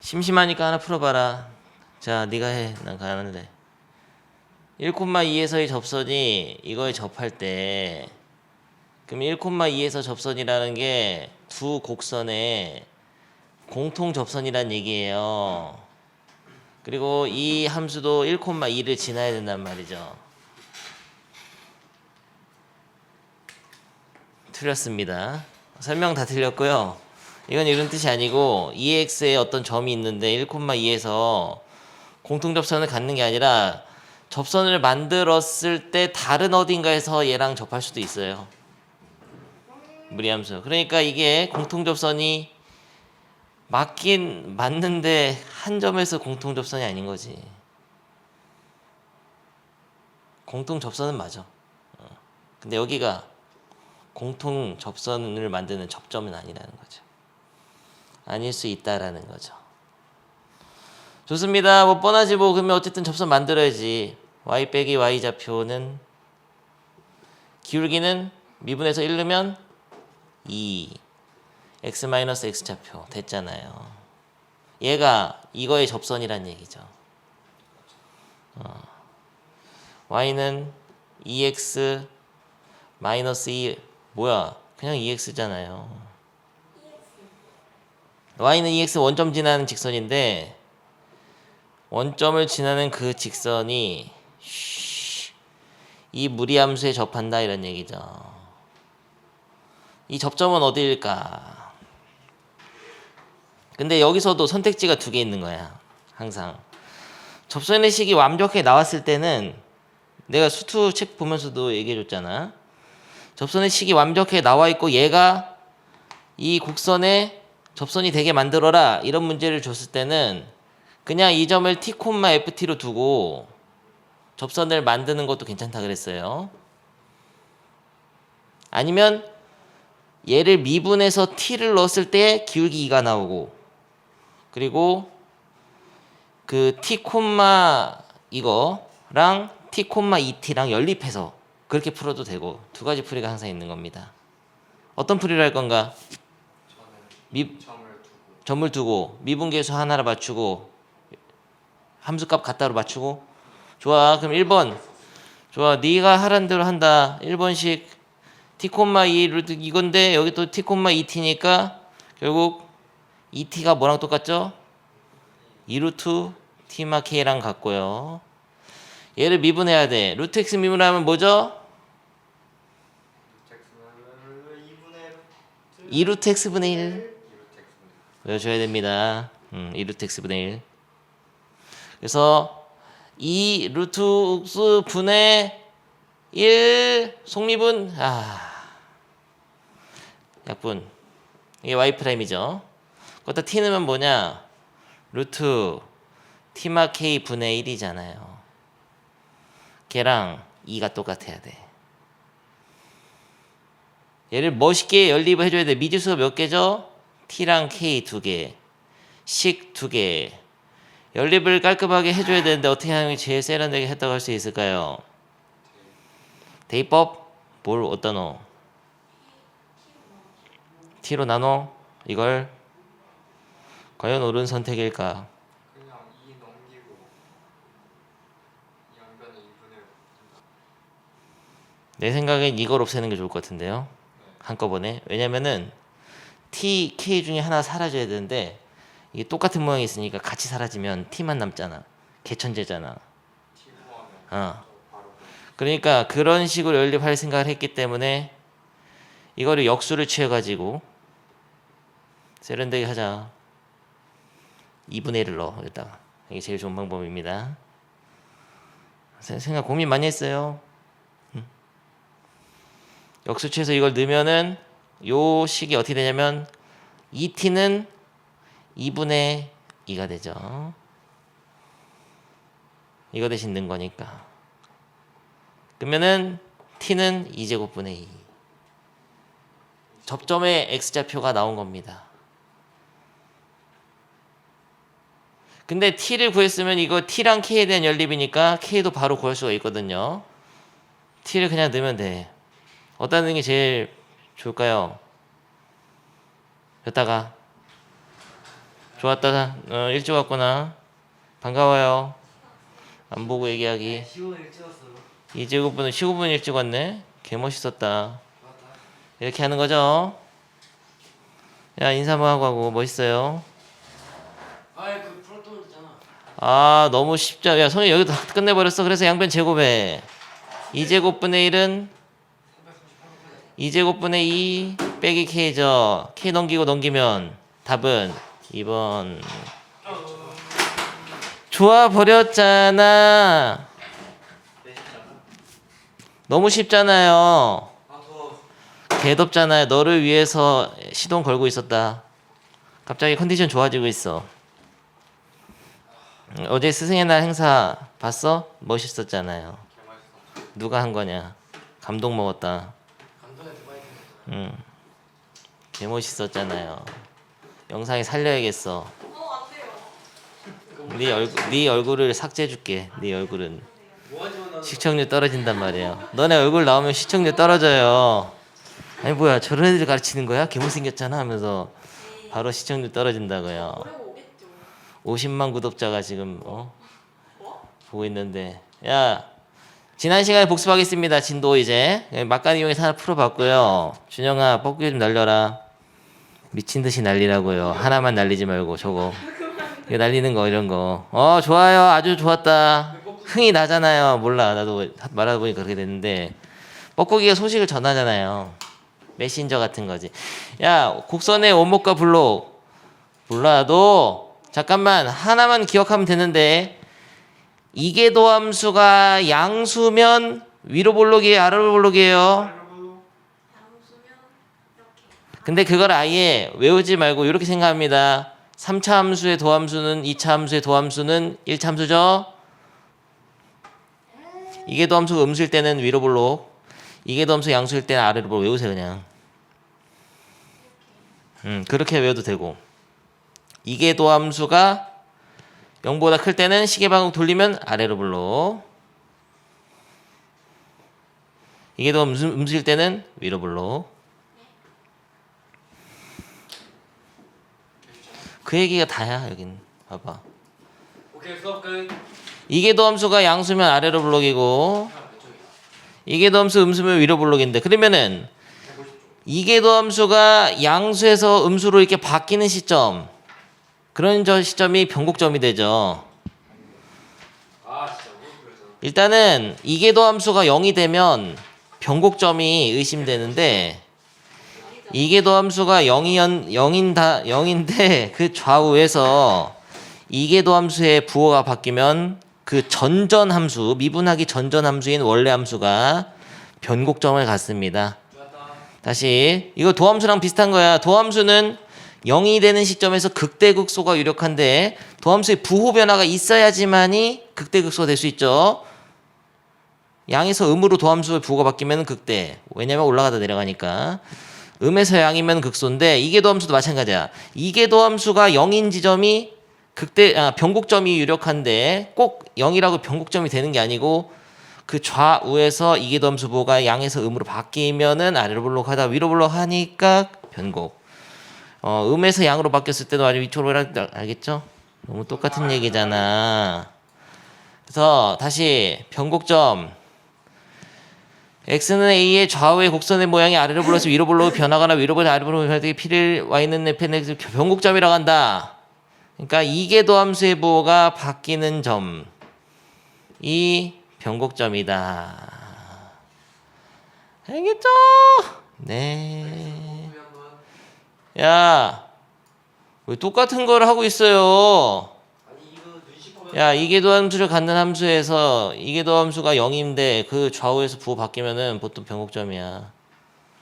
심심하니까 하나 풀어봐라. 자, 네가 해. 난 가는데. 1,2에서의 접선이 이거에 접할 때, 그럼 1,2에서 접선이라는 게 두 곡선의 공통 접선이란 얘기예요. 그리고 이 함수도 1,2를 지나야 된단 말이죠. 틀렸습니다. 설명 다 틀렸고요. 이건 이런 뜻이 아니고 2x에 어떤 점이 있는데 1,2에서 공통 접선을 갖는 게 아니라 접선을 만들었을 때 다른 어딘가에서 얘랑 접할 수도 있어요. 무리함수. 그러니까 이게 공통 접선이 맞긴 맞는데 한 점에서 공통 접선이 아닌 거지. 공통 접선은 맞아. 근데 여기가 공통 접선을 만드는 접점은 아니라는 거죠. 아닐 수 있다라는 거죠. 좋습니다. 뭐 뻔하지 뭐. 그러면 어쨌든 접선 만들어야지. y 빼기 y 좌표는 기울기는 미분에서 1 넣으면 2 x 마이너스 x 좌표 됐잖아요. 얘가 이거의 접선이란 얘기죠. y는 2x 마이너스 2 뭐야? 그냥 2x잖아요. y는 2x 원점 지나는 직선인데 원점을 지나는 그 직선이 이 무리함수에 접한다 이런 얘기죠. 이 접점은 어디일까? 근데 여기서도 선택지가 두 개 있는 거야. 항상. 접선의 식이 완벽하게 나왔을 때는 내가 수투 책 보면서도 얘기해 줬잖아. 접선의 식이 완벽하게 나와 있고 얘가 이 곡선에 접선이 되게 만들어라 이런 문제를 줬을 때는 그냥 이 점을 t, ft로 두고 접선을 만드는 것도 괜찮다 그랬어요. 아니면 얘를 미분해서 t를 넣었을 때 기울기 2가 나오고 그리고 그 t, 이거랑 t, 2t랑 연립해서 그렇게 풀어도 되고 두 가지 풀이가 항상 있는 겁니다. 어떤 풀이를 할 건가? 점을 두고 미분계수 하나를 맞추고 함수값 같다로 맞추고 좋아. 그럼 1번 좋아. 네가 하라는 대로 한다. 1번식 t, 2 이건데 여기 또 t, 2t니까 결국 2t가 뭐랑 똑같죠? 2루트 t, k랑 같고요. 얘를 미분해야 돼. 루트 x 미분하면 뭐죠? 2루트 x분의 1 외워줘야 됩니다. 2루트 x분의 1 그래서 2루트 x 분의 1 속미분 약분 이게 y''이죠. 거기다 t 넣으면 뭐냐? 루트 t, k 분의 1이잖아요. 걔랑 2가 똑같아야 돼. 얘를 멋있게 연립을 해줘야 돼. 미지수가 몇 개죠? t랑 k 2개, 식 2개. 연립을 깔끔하게 해줘야 되는데 어떻게 하는 게 제일 세련되게 했다고 할 수 있을까요? 대입법? 뭘 어디다 넣어? t로 나눠? 이걸 과연 옳은 선택일까? 그냥 2 넘기고 양변에 2분의 내 생각엔 이걸 없애는 게 좋을 것 같은데요. 한꺼번에. 왜냐면은 t, k 중에 하나 사라져야 되는데 이게 똑같은 모양이 있으니까 같이 사라지면 t만 남잖아. 개천재잖아. T 구하면 바로 그러니까 그런 식으로 연립할 생각을 했기 때문에 이거를 역수를 취해가지고 세련되게 하자. 2분의 1을 넣어. 여기다가. 이게 제일 좋은 방법입니다. 생각 고민 많이 했어요. 역수 취해서 이걸 넣으면은 요 식이 어떻게 되냐면 2t는 2분의 2가 되죠. 이거 대신 넣은 거니까. 그러면은 t는 2제곱분의 2. 접점의 x좌표가 나온 겁니다. 근데 t를 구했으면 이거 t랑 k에 대한 연립이니까 k도 바로 구할 수가 있거든요. t를 그냥 넣으면 돼. 어디다 넣는 게 제일 좋을까요? 여기다가 좋았다. 일찍 왔구나. 반가워요. 안 보고 얘기하기. 15일 찍었어. 2제곱분은 15분 일찍 왔네. 개 멋있었다. 좋았다. 이렇게 하는 거죠. 야, 인사 뭐 하고 멋있어요. 아이 그 풀었던 있잖아. 아, 너무 쉽죠. 야, 성이 여기도 다 끝내버렸어. 그래서 양변 제곱해. 2제곱분의 1은 2제곱분의 2 빼기 k죠. k 넘기면 답은 2번. 좋아 버렸잖아. 너무 쉽잖아요. 아더 개덥잖아요. 너를 위해서 시동 걸고 있었다. 갑자기 컨디션 좋아지고 있어. 어제 스승의 날 행사 봤어? 멋있었잖아요. 개맛있어. 누가 한 거냐? 감동 먹었다. 감동의 두바이 생 응. 개 멋있었잖아요. 영상에 살려야겠어. 네 얼굴을 삭제해줄게. 네 얼굴은 뭐하지만 나는 시청률 떨어진단 말이에요. 너네 얼굴 나오면 시청률 떨어져요. 아니 뭐야 저런 애들 가르치는 거야? 개못생겼잖아 하면서 바로 시청률 떨어진다고요. 50만 구독자가 지금 보고 있는데 야 지난 시간에 복습하겠습니다. 진도 이제 막간 이용해서 하나 풀어봤고요. 준영아 뻐꾸기 좀 날려라. 미친 듯이 날리라고요. 하나만 날리지 말고 저거 이거 날리는 거 이런 거. 좋아요. 아주 좋았다. 흥이 나잖아요. 몰라 나도 말하다 보니까 그렇게 됐는데 뻐꾸기가 소식을 전하잖아요. 메신저 같은 거지. 야 곡선의 원목과 블록 몰라도 잠깐만 하나만 기억하면 되는데 이계도 함수가 양수면 위로 볼록이에요 아래로 볼록이에요? 근데 그걸 아예 외우지 말고 이렇게 생각합니다. 3차 함수의 도함수는 2차 함수의 도함수는 1차 함수죠. 이계도 함수가 음수일 때는 위로 볼록 이계도 함수 양수일 때는 아래로 볼록 외우세요 그냥. 그렇게 외워도 되고 이계도 함수가 0보다 클 때는 시계방향 돌리면 아래로 볼록 이계도 음수일 때는 위로 볼록. 그 얘기가 다야 여긴 봐봐. 오케이 수업 끝. 이계도 함수가 양수면 아래로 볼록이고 이계도 함수 음수면 위로 볼록인데 그러면은 이계도 함수가 양수에서 음수로 이렇게 바뀌는 시점 그런 저 시점이 변곡점이 되죠. 아 진짜 그래서 일단은 이계도 함수가 0이 되면 변곡점이 의심되는데 이계도 함수가 0인데 그 좌우에서 이계도 함수의 부호가 바뀌면 그 전전 함수 미분하기 전전 함수인 원래 함수가 변곡점을 갖습니다. 좋았다. 다시 이거 도함수랑 비슷한 거야. 도함수는 0이 되는 시점에서 극대극소가 유력한데 도함수의 부호 변화가 있어야지만이 극대극소가 될 수 있죠. 양에서 음으로 도함수의 부호가 바뀌면 극대. 왜냐면 올라가다 내려가니까. 음에서 양이면 극소인데 이계도함수도 마찬가지야. 이계도함수가 0인 지점이 변곡점이 유력한데 꼭 0이라고 변곡점이 되는 게 아니고 그 좌우에서 이계도함수 부호가 양에서 음으로 바뀌면은 아래로 볼록하다 위로 볼록하니까 변곡. 음에서 양으로 바뀌었을 때도 아주 위쪽으로 알겠죠? 너무 똑같은 얘기잖아. 그래서 다시 변곡점 x는 a의 좌우의 곡선의 모양이 아래로 불러서 위로 불러 변하거나 위로 불러 아래로 불러 변하기 p를 y는 f는 변곡점이라고 한다. 그러니까 이계도 함수의 부호가 바뀌는 점이 변곡점이다. 알겠죠? 네. 야, 왜 똑같은 걸 하고 있어요? 아니 이거 눈치 보면 야, 이계도 함수를 갖는 함수에서 이계도 함수가 0인데 그 좌우에서 부호 바뀌면은 보통 변곡점이야.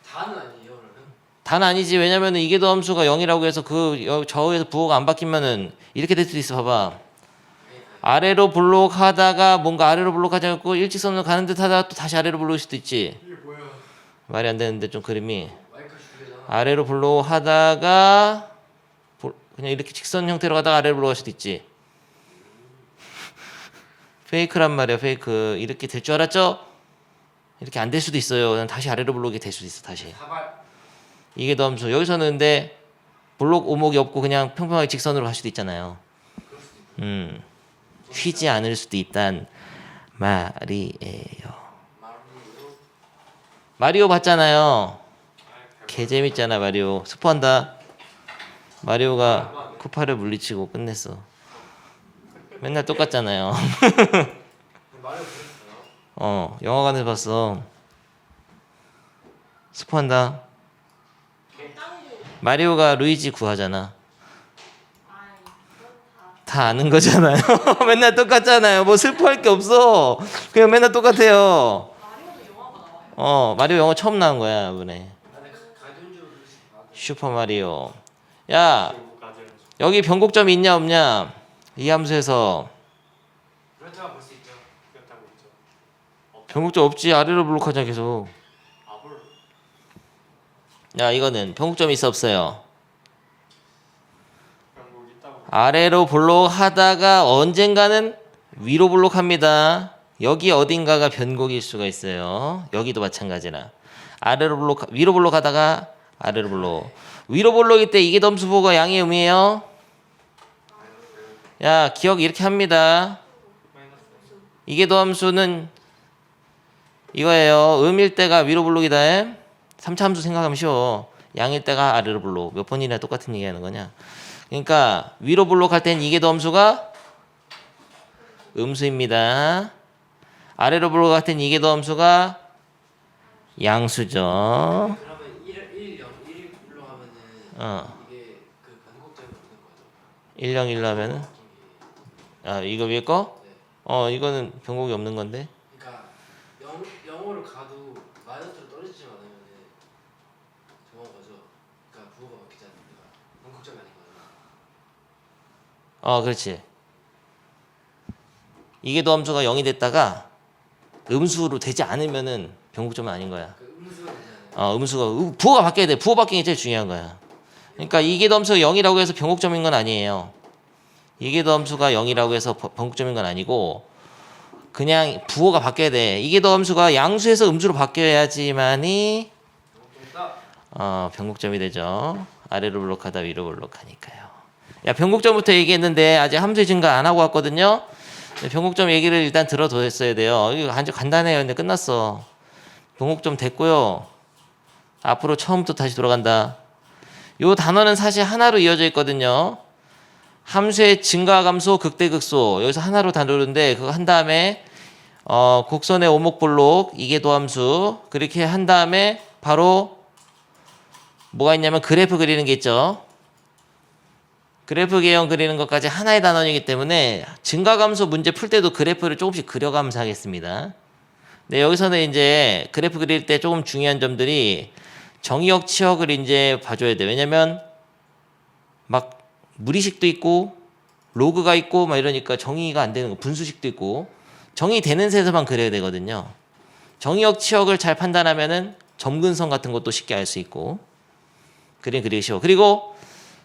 다는 아니에요 그러면. 단 아니지. 왜냐면은 이계도 함수가 0이라고 해서 그 좌우에서 부호가 안 바뀌면은 이렇게 될 수도 있어. 봐봐. 아래로 볼록하다가 뭔가 아래로 볼록하지 않고 일직선으로 가는 듯 하다가 또 다시 아래로 볼록일 수도 있지. 이게 뭐야? 말이 안 되는데 좀 그림이. 마이크 주제잖아. 아래로 볼록하다가 그냥 이렇게 직선 형태로 가다가 아래로 볼록할 수도 있지. 페이크란 말이야. 페이크. 이렇게 될 줄 알았죠? 이렇게 안 될 수도 있어요. 그냥 다시 아래로 볼록이 될 수도 있어. 다시. 사발. 이게 더 함수. 여기서는 근데 볼록 오목이 없고 그냥 평평하게 직선으로 갈 수도 있잖아요. 휘지 않을 수도 있단 말이에요. 마리오 봤잖아요. 개 재밌잖아 마리오. 스포한다. 마리오가 쿠파를 물리치고 끝냈어. 맨날 똑같잖아요. 말을 보셨어요? 영화관에서 봤어. 스포한다. 마리오가 루이지 구하잖아. 다 아는 거잖아요. 맨날 똑같잖아요. 뭐 슬퍼할 게 없어. 그냥 맨날 똑같아요. 마리오 영화 처음 나온 거야 이번에. 가디언즈로 슈퍼 마리오. 야, 여기 변곡점이 있냐 없냐? 이 함수에서 그렇다고 볼 수 있죠. 그렇다고 있죠. 변곡점 없지. 아래로 블록하자 계속. 아볼 야, 이거는 변곡점이 있어 없어요? 병국 있다고. 아래로 블록하다가 언젠가는 위로 블록합니다. 여기 어딘가가 변곡일 수가 있어요. 여기도 마찬가지나. 위로 블록하다가 아래로 블록. 위로 블록일 때 이게 덤수보가 양의 의미예요. 야, 기억 이렇게 합니다. 이게 함수는 이거예요. 음일 때가 위로 블록이다. 3차 함수 생각하면 쉬워. 양일 때가 아래로 블록. 몇 번이나 똑같은 얘기 하는 거냐. 그러니까 위로 블록할 땐 이게 함수가 음수입니다. 아래로 블록할 땐 이게 함수가 양수죠. 그러면 1, 0, 1 불러가면은 이게 그 변곡점이 없는 거죠. 1, 0, 1로 하면은 이거 위에 거? 네. 이거는 변곡이 없는 건데. 그러니까 0으로 가도 마이너스로 떨어지지 않으면은 정한 거죠. 그러니까 부호가 바뀌지 않으니까 변곡점이 아닌 거죠. 그렇지. 이게 함수가 0이 됐다가 음수로 되지 않으면은 변곡점은 아닌 거야. 그 음수가 되잖아요. 음수가 부호가 바뀌어야 돼. 부호 바뀌는 게 제일 중요한 거야. 그러니까 이게 함수가 0이라고 해서 변곡점인 건 아니에요. 이게 함수가 0이라고 해서 변곡점인 건 아니고 그냥 부호가 바뀌어야 돼. 이게 함수가 양수에서 음수로 바뀌어야지만이 변곡점이 되죠. 아래로 블록하다 위로 블록하니까요. 야, 변곡점부터 얘기했는데 아직 함수 증가 안 하고 왔거든요. 변곡점 얘기를 일단 들어뒀어야 돼요. 이거 아주 간단해요. 근데 끝났어. 변곡점 됐고요. 앞으로 처음부터 다시 돌아간다. 요 단어는 사실 하나로 이어져 있거든요. 함수의 증가함수, 극대극소. 여기서 하나로 다루는데 그거 한 다음에 곡선의 오목블록, 이계도함수 그렇게 한 다음에 바로 뭐가 있냐면 그래프 그리는 게 있죠. 그래프 개형 그리는 것까지 하나의 단원이기 때문에 증가함수 문제 풀 때도 그래프를 조금씩 그려가면서 하겠습니다. 네, 여기서는 이제 그래프 그릴 때 조금 중요한 점들이 정의역, 치역을 이제 봐줘야 돼. 왜냐면 막 무리식도 있고 로그가 있고 막 이러니까 정의가 안 되는 거, 분수식도 있고 정의되는 세서만 그려야 되거든요. 정의역, 치역을 잘 판단하면은 점근성 같은 것도 쉽게 알 수 있고 그림 그리기 쉬워. 그리고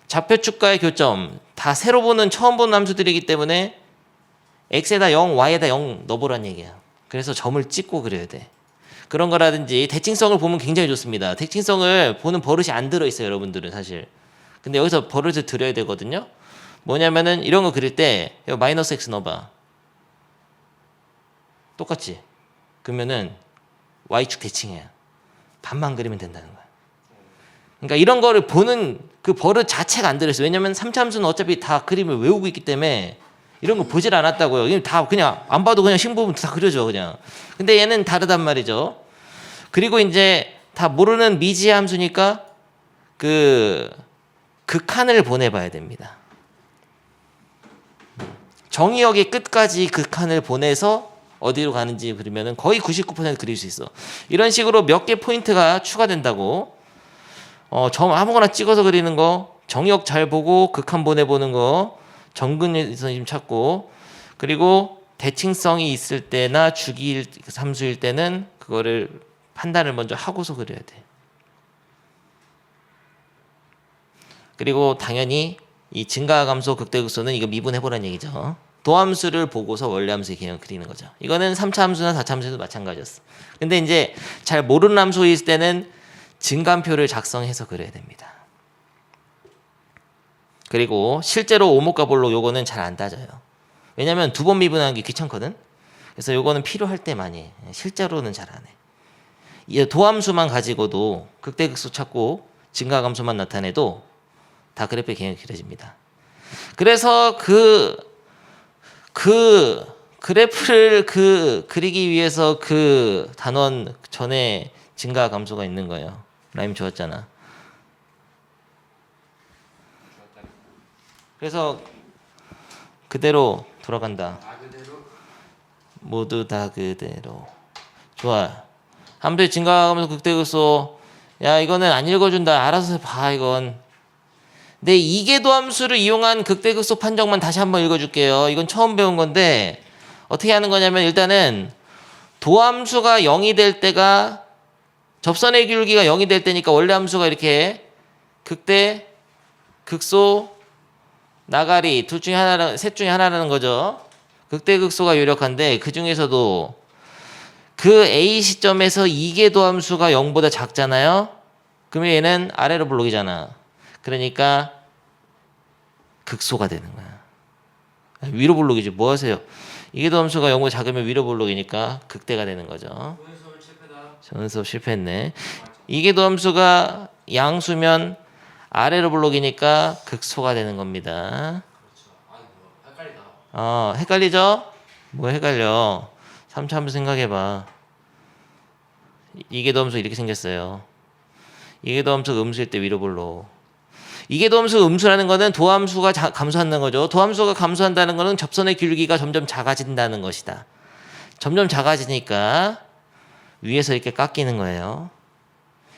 좌표축과의 교점 다 새로 보는 처음 보는 함수들이기 때문에 x에다 0, y에다 0 넣어보란 얘기야. 그래서 점을 찍고 그려야 돼. 그런 거라든지 대칭성을 보면 굉장히 좋습니다. 대칭성을 보는 버릇이 안 들어있어요, 여러분들은 사실. 근데 여기서 버릇을 들여야 되거든요. 뭐냐면은 이런 거 그릴 때 마이너스 x 넣어봐. 똑같지? 그러면은 y축 대칭이야. 반만 그리면 된다는 거야. 그러니까 이런 거를 보는 그 버릇 자체가 안 들어있어요. 왜냐면 3차 함수는 어차피 다 그림을 외우고 있기 때문에 이런 거 보질 않았다고요. 다 그냥 안 봐도 그냥 신부분 다 그려져 그냥. 근데 얘는 다르단 말이죠. 그리고 이제 다 모르는 미지의 함수니까 그 극한을 보내봐야 됩니다. 정의역의 끝까지 극한을 보내서 어디로 가는지 그리면은 거의 99% 그릴 수 있어. 이런 식으로 몇 개 포인트가 추가된다고. 점 아무거나 찍어서 그리는 거, 정의역 잘 보고 극한 보내보는 거, 정근선심 찾고, 그리고 대칭성이 있을 때나 주기 함수일 때는 그거를 판단을 먼저 하고서 그려야 돼. 그리고 당연히 이 증가함수, 극대극소는 이거 미분해보라는 얘기죠. 도함수를 보고서 원래함수의 개념을 그리는 거죠. 이거는 3차 함수나 4차 함수에도 마찬가지였어. 근데 이제 잘 모르는 함수일 때는 증감표를 작성해서 그려야 됩니다. 그리고 실제로 오목과 볼록 요거는 잘 안 따져요. 왜냐면 두 번 미분하는 게 귀찮거든. 그래서 요거는 필요할 때만 해. 실제로는 잘 안 해. 이 도함수만 가지고도 극대극소 찾고 증가감소만 나타내도 다 그래프의 개념이 그려집니다. 그래서 그 그래프를 그리기 위해서 그 단원 전에 증가 감소가 있는 거예요. 라임 좋았잖아. 그래서 그대로 돌아간다. 아 그대로 모두 다 그대로. 좋아. 함수의 증가감소 극대극소. 야 이거는 안 읽어준다. 알아서 봐 이건. 근데 이계도함수를 이용한 극대극소 판정만 다시 한번 읽어줄게요. 이건 처음 배운 건데 어떻게 하는 거냐면 일단은 도함수가 0이 될 때가 접선의 기울기가 0이 될 때니까 원래 함수가 이렇게 극대, 극소, 나가리 둘 중에 하나는 셋 중에 하나라는 거죠. 극대 극소가 유력한데 그 중에서도 그 A 시점에서 이계도함수가 0보다 작잖아요. 그러면 얘는 아래로 볼록이잖아. 그러니까 극소가 되는 거야. 위로 볼록이지 뭐 하세요? 이계도함수가 0보다 작으면 위로 볼록이니까 극대가 되는 거죠. 오늘 수업 실패다. 저는 수업 실패했네. 이계도함수가 양수면 아래로 볼록이니까 극소가 되는 겁니다. 그렇죠. 아니 헷갈리다. 헷갈리죠? 뭐 헷갈려? 3차 한번 생각해봐. 이계도함수 이렇게 생겼어요. 이계도함수 음수일 때 위로 볼록. 이계도함수 음수라는 거는 도함수가 감소한다는 거죠. 도함수가 감소한다는 거는 접선의 기울기가 점점 작아진다는 것이다. 점점 작아지니까 위에서 이렇게 깎이는 거예요.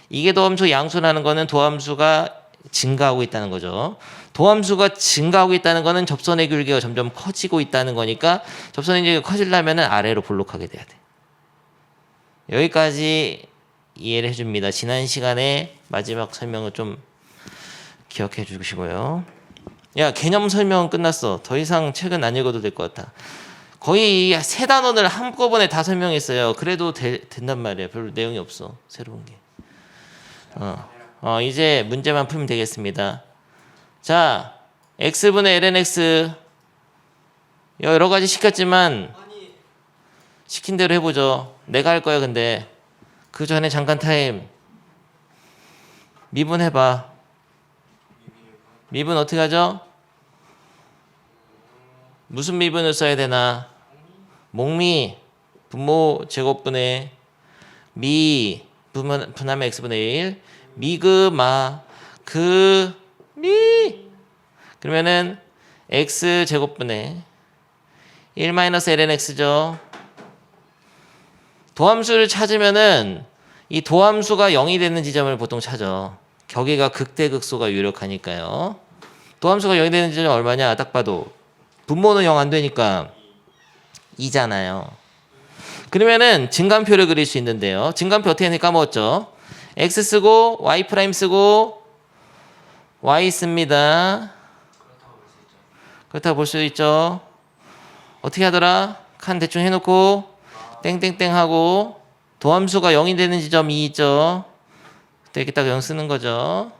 이계도함수 양수라는 거는 도함수가 증가하고 있다는 거죠. 도함수가 증가하고 있다는 거는 접선의 기울기가 점점 커지고 있다는 거니까 접선의 기울기가 커지려면 아래로 볼록하게 돼야 돼. 여기까지 이해를 해줍니다. 지난 시간에 마지막 설명을 좀 기억해 주시고요. 야 개념 설명은 끝났어. 더 이상 책은 안 읽어도 될 것 같아. 거의 세 단원을 한꺼번에 다 설명했어요. 그래도 된단 말이야. 별로 내용이 없어. 새로운 게. 이제 문제만 풀면 되겠습니다. 자, x분의 lnx 여러 가지 시켰지만 시킨 대로 해보죠. 내가 할 거야. 근데 그 전에 잠깐 타임. 미분해봐. 미분 어떻게 하죠? 무슨 미분을 써야 되나? 목미 분모 제곱분의 미 분하면 x분의 1 미그마 미 그러면은 x 제곱분의 1 마이너스 lnx죠. 도함수를 찾으면은 이 도함수가 0이 되는 지점을 보통 찾아. 격의가 극대극소가 유력하니까요. 도함수가 0이 되는 지점이 얼마냐? 딱 봐도 분모는 0 안 되니까 2잖아요. 그러면은 증간표를 그릴 수 있는데요. 증간표 어떻게 하는지 까먹었죠? x 쓰고 y 프라임 쓰고 y 씁니다. 그렇다고 볼 수 있죠. 어떻게 하더라? 칸 대충 해놓고 땡땡땡 하고 도함수가 0이 되는 지점이 있죠. 그때 이렇게 딱 0 쓰는 거죠.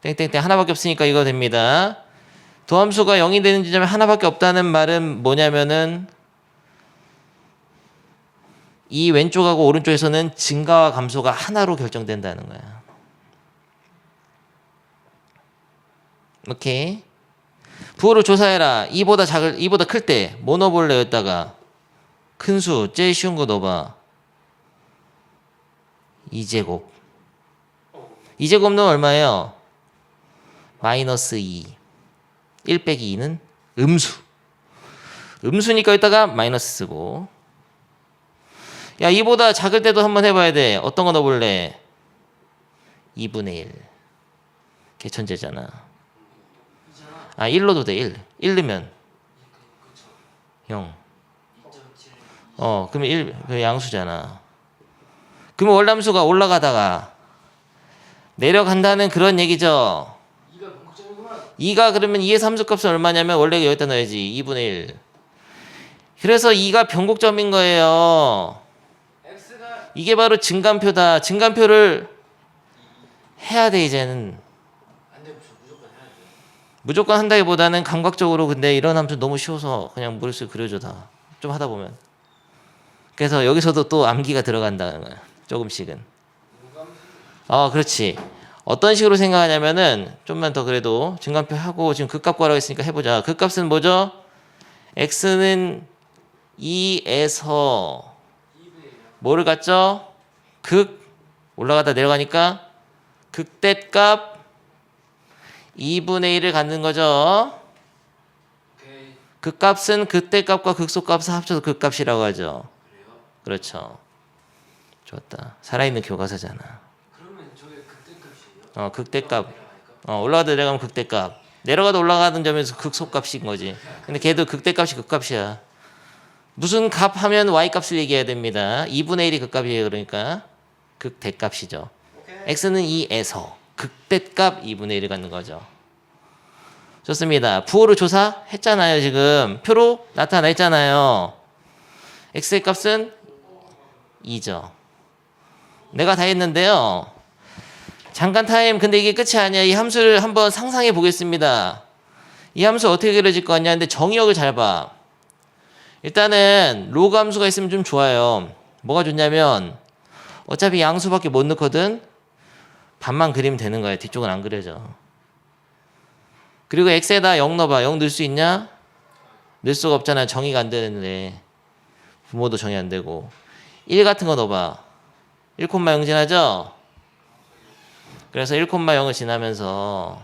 땡땡땡 하나밖에 없으니까 이거 됩니다. 도함수가 0이 되는 지점이 하나밖에 없다는 말은 뭐냐면은 이 왼쪽하고 오른쪽에서는 증가와 감소가 하나로 결정된다는 거야. 오케이. 부호를 조사해라. 2보다 클 때 뭐 넣어볼래? 여기다가 큰 수 제일 쉬운 거 넣어봐. 2제곱. 2제곱 넣으면 얼마예요? 마이너스 2. 1 빼기 2는 음수. 음수니까 여기다가 마이너스 쓰고. 야, 2보다 작을 때도 한번 해봐야 돼. 어떤 거 넣어볼래? 2분의 1. 개천재잖아. 1로도 돼, 1. 1 넣으면 0. 그러면 1, 그 양수잖아. 그러면 월남수가 올라가다가 내려간다는 그런 얘기죠. 2가 변곡점이구만. 2가 그러면 2의 함수값은 얼마냐면 원래 여기다 넣어야지. 2분의 1. 그래서 2가 변곡점인 거예요. x가 이게 바로 증간표다. 증간표를 해야 돼 이제는. 안 되면 무조건 해야 돼. 무조건 한다기보다는 감각적으로 근데 이런 함수 너무 쉬워서 그냥 머릿속에 그려줘 다. 좀 하다 보면. 그래서 여기서도 또 암기가 들어간다는 거야. 조금씩은. 그렇지. 어떤 식으로 생각하냐면은 좀만 더 그래도 증간표 하고 지금 극값 구하라고 했으니까 해보자. 극값은 뭐죠? x는 2에서 뭐를 갖죠? 극 올라가다 내려가니까 극대값 2분의 1을 갖는 거죠. 오케이. 극값은 극대값과 극소값을 합쳐서 극값이라고 하죠. 그래요? 그렇죠. 좋았다. 살아있는 교과서잖아. 그러면 저게 극대값이에요? 극대값. 내려가니까? 올라가다 내려가면 극대값. 내려가다 올라가는 점에서 극소값인 거지. 근데 걔도 극대값이 극값이야. 무슨 값 하면 y값을 얘기해야 됩니다. 2분의 1이 극값이에요. 그러니까 극대값이죠. x는 2에서 극대값 2분의 1을 갖는 거죠. 좋습니다. 부호를 조사했잖아요. 지금 표로 나타나 있잖아요. x의 값은 2죠. 내가 다 했는데요. 잠깐 타임. 근데 이게 끝이 아니야. 이 함수를 한번 상상해 보겠습니다. 이 함수 어떻게 그려질 거 같냐. 근데 정의역을 잘 봐. 일단은 로그 함수가 있으면 좀 좋아요. 뭐가 좋냐면 어차피 양수밖에 못 넣거든. 반만 그리면 되는 거야. 뒤쪽은 안 그려져. 그리고 x에다 0 넣어봐. 0 넣을 수 있냐? 넣을 수가 없잖아. 정의가 안 되는데. 부모도 정의 안 되고. 1 같은 거 넣어봐. 1,0 지나죠? 그래서 1,0을 지나면서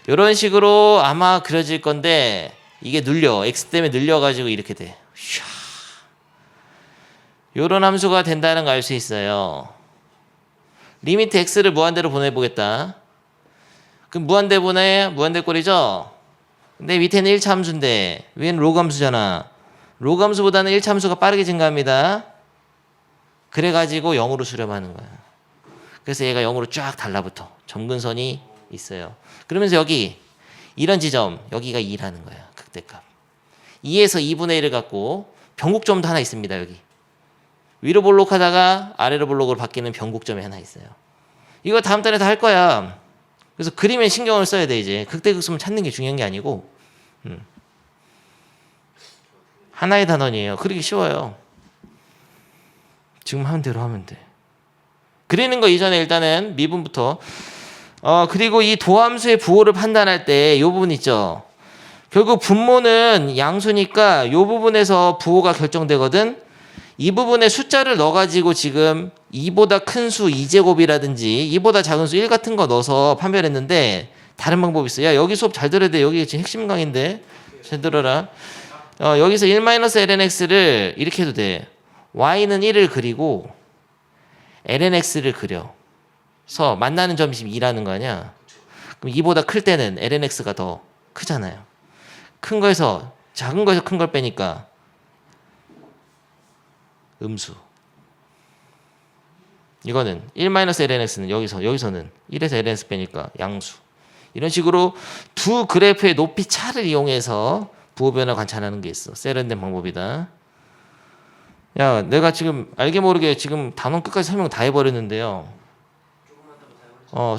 이런 식으로 아마 그려질 건데 이게 눌려. x 때문에 눌려가지고 이렇게 돼. 요런 함수가 된다는 거 알 수 있어요. 리미트 x를 무한대로 보내보겠다. 그럼 무한대 보내? 무한대 꼴이죠? 근데 밑에는 1차 함수인데 위에는 로그 함수잖아. 로그 함수보다는 1차 함수가 빠르게 증가합니다. 그래가지고 0으로 수렴하는 거야. 그래서 얘가 0으로 쫙 달라붙어. 점근선이 있어요. 그러면서 여기 이런 지점 여기가 2라는 거야. 극대값. 2에서 2분의 1을 갖고 변곡점도 하나 있습니다. 여기. 위로 볼록하다가 아래로 볼록으로 바뀌는 변곡점이 하나 있어요. 이거 다음 달에 다 할 거야. 그래서 그림에 신경을 써야 돼 이제. 극대극소만 찾는 게 중요한 게 아니고 하나의 단원이에요. 그리기 쉬워요. 지금 하는 대로 하면 돼. 그리는 거 이전에 일단은 미분부터 그리고 이 도함수의 부호를 판단할 때 이 부분 있죠. 결국 분모는 양수니까 이 부분에서 부호가 결정되거든. 이 부분에 숫자를 넣어가지고 지금 2보다 큰 수 2제곱이라든지 2보다 작은 수 1 같은 거 넣어서 판별했는데 다른 방법이 있어. 야 여기 수업 잘 들어야 돼. 여기 지금 핵심 강의인데 잘 들어라. 여기서 1-lnx를 이렇게 해도 돼. y는 1을 그리고 lnx를 그려서 만나는 점이 지금 2라는 거 아니야. 그럼 2보다 클 때는 lnx가 더 크잖아요. 큰 거에서 작은 거에서 큰 걸 빼니까 음수. 이거는 1-lnx는 여기서는 1에서 lnx 빼니까 양수. 이런 식으로 두 그래프의 높이 차를 이용해서 부호 변화 관찰하는 게 있어. 세련된 방법이다. 야, 내가 지금 알게 모르게 지금 단원 끝까지 설명 다 해버렸는데요.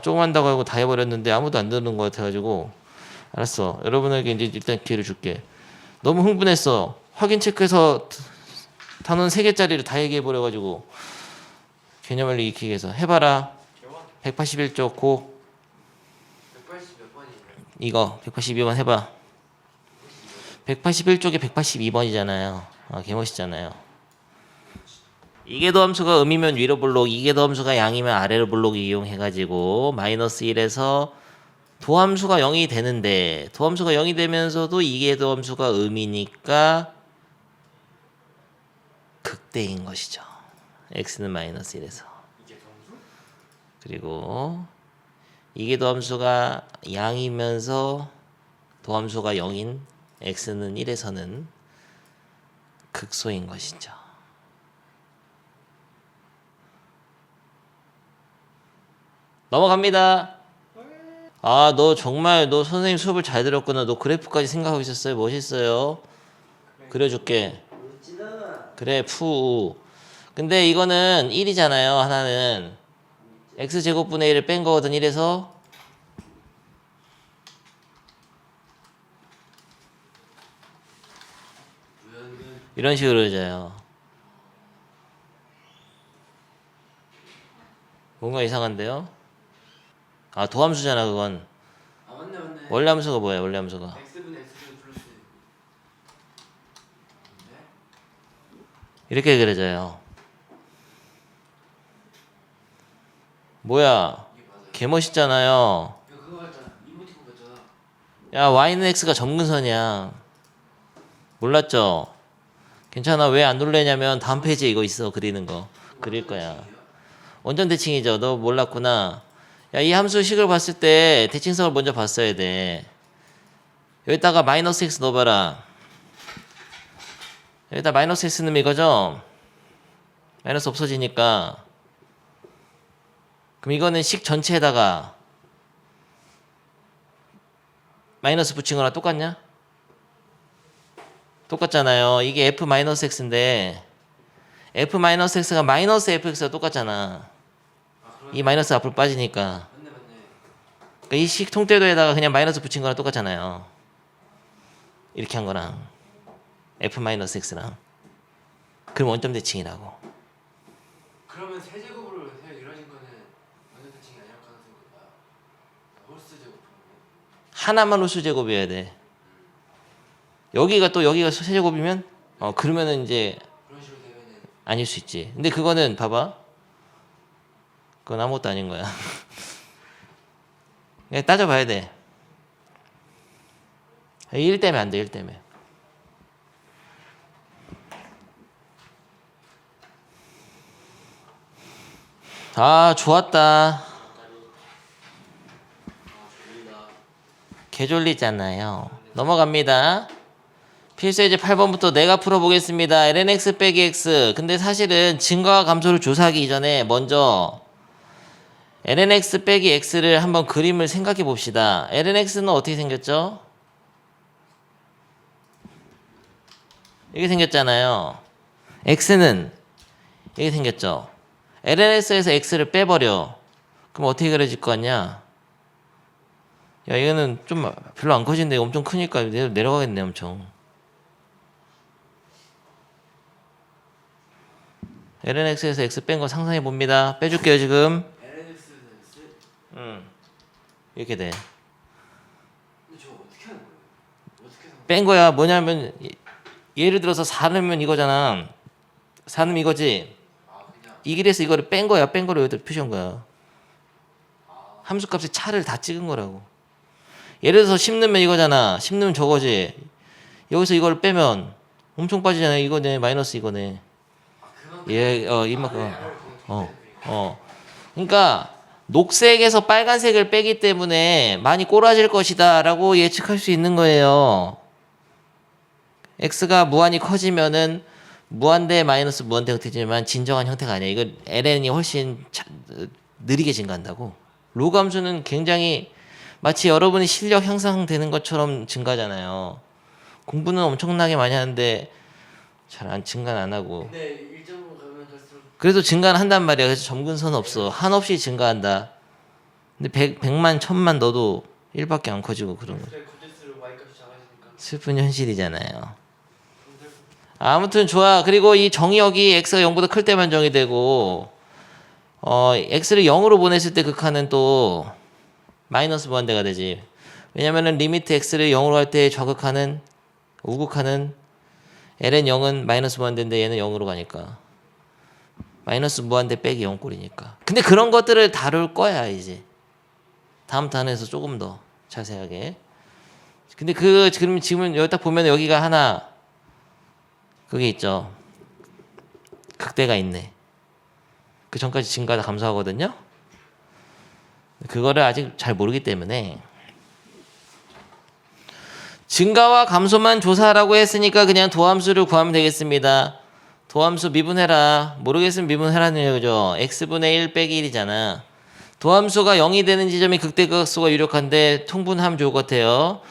조금 한다고 하고 다 해버렸는데 아무도 안 듣는 것 같아가지고 알았어. 여러분에게 이제 일단 기회를 줄게. 너무 흥분했어. 확인 체크해서 단원 3개짜리를 다 얘기해버려가지고 개념을 익히기 위해서 해봐라. 181쪽 고 180 몇 번이에요? 이거 182번 해봐. 181쪽에 182번이잖아요. 개멋있잖아요. 이계도 함수가 음이면 위로 볼록, 이계도 함수가 양이면 아래로 볼록 이용해가지고 마이너스 1에서 도함수가 0이 되는데 도함수가 0이 되면서도 이계도 함수가 음이니까 극대인 것이죠. x는 마이너스 1에서. 그리고 이계도 함수가 양이면서 도함수가 0인 x는 1에서는 극소인 것이죠. 넘어갑니다. 너 정말 너 선생님 수업을 잘 들었구나. 너 그래프까지 생각하고 있었어요. 멋있어요. 그려줄게. 그래 푸. 근데 이거는 1이잖아요. 하나는 x제곱분의 1을 뺀 거거든. 1에서 이런 식으로 그려져요. 뭔가 이상한데요? 아, 도함수잖아 그건. 아 맞네 맞네. 원래 함수가 뭐야? 원래 함수가 x분의 x제곱 플러스. 네? 이렇게 그려져요. 뭐야? 이게 맞아요. 개멋있잖아요. 이거 그거 같잖아. 이모티콘 같잖아. 야, y는 x가 점근선이야. 몰랐죠? 괜찮아. 왜 안 놀래냐면 다음 페이지에 이거 있어. 그리는 거. 그릴 거야. 원점 대칭이죠. 너 몰랐구나. 야, 이 함수 식을 봤을 때 대칭성을 먼저 봤어야 돼. 여기다가 마이너스 x 넣어봐라. 여기다 마이너스 x 넣으면 이거죠? 마이너스 없어지니까. 그럼 이거는 식 전체에다가 마이너스 붙인 거랑 똑같냐? 똑같잖아요. 이게 f-x인데 f-x가 마이너스 fx가 똑같잖아. 아 그러네. 이 마이너스 앞으로 빠지니까. 맞네 맞네. 그러니까 이 식 통째로에다가 그냥 마이너스 붙인 거랑 똑같잖아요. 이렇게 한 거랑 f-x랑. 그럼 원점 대칭이라고. 그러면 세제곱으로 해서 이루어진 거는 완전 대칭이 아니라 가능성이 높아요. 홀수 제곱. 하나만 홀수 제곱이어야 돼. 여기가 세제곱이면 그러면은 이제 그런 식으로 되면은 아닐 수 있지. 근데 그거는 봐봐. 그건 아무것도 아닌 거야. 그냥 따져봐야 돼. 1 때문에 안 돼. 1 때문에. 아, 좋았다. 개졸리잖아요. 넘어갑니다. 필수예제 8번부터 내가 풀어보겠습니다. lnx 빼기 x. 근데 사실은 증가와 감소를 조사하기 이전에 먼저 lnx 빼기 x를 한번 그림을 생각해 봅시다. lnx는 어떻게 생겼죠? 이렇게 생겼잖아요. x는 이렇게 생겼죠. lnx에서 x를 빼버려. 그럼 어떻게 그려질 것 같냐? 야, 이거는 좀 별로 안 커진데 엄청 크니까 내려가겠네, 엄청. lnx에서 x 뺀 거 상상해 봅니다. 빼줄게요, 지금. lnx는 x. 이렇게 돼. 근데 저거 어떻게 하는 거예요? 어떻게 산 뺀 거야. 뭐냐면 예를 들어서 4 넣으면 이거잖아. 4 넣으면 이거지. 아 그냥 이 길에서 이거를 뺀 거야. 뺀 거를 여기다 표시한 거야. 함수값의 차를 다 찍은 거라고. 예를 들어서 10 넣으면 이거잖아. 10 넣으면 저거지. 여기서 이걸 빼면 엄청 빠지잖아. 이거네. 마이너스 이거네. 그만큼 이만큼. 그러니까 녹색에서 빨간색을 빼기 때문에 많이 꼬라질 것이다라고 예측할 수 있는 거예요. x가 무한히 커지면은 무한대 마이너스 무한대 형태지만 진정한 형태가 아니야. 이거 ln이 훨씬 느리게 증가한다고. 로그 함수는 굉장히 마치 여러분이 실력 향상되는 것처럼 증가하잖아요. 공부는 엄청나게 많이 하는데 잘 안 증가는 안 하고. 근데 1.5 가면 갈수록 그래도 증가는 한단 말이야. 그래서 점근선 없어. 한없이 증가한다. 근데 100만, 1000만 넣어도 1밖에 안 커지고 그런 거. 거짓으로 y값이 작아지니까 슬픈 현실이잖아요. 아무튼 좋아. 그리고 이 정의역이 x가 0보다 클 때만 정의되고 x를 0으로 보냈을 때 극한은 또 마이너스 무한대가 되지. 왜냐면은 리미트 x를 0으로 할 때 좌극하는 우극하는 ln 0은 마이너스 무한대인데 얘는 0으로 가니까 마이너스 무한대 빼기 0꼴이니까. 근데 그런 것들을 다룰 거야 이제 다음 단에서 조금 더 자세하게. 근데 그럼 지금 여기 딱 보면 여기가 하나 그게 있죠. 극대가 있네. 그 전까지 증가다 감소하거든요. 그거를 아직 잘 모르기 때문에 증가와 감소만 조사하라고 했으니까 그냥 도함수를 구하면 되겠습니다. 도함수 미분해라. 모르겠으면 미분해라는 얘기죠. x분의 1 빼기 1이잖아. 도함수가 0이 되는 지점이 극대각수가 유력한데 통분하면 좋을 것 같아요.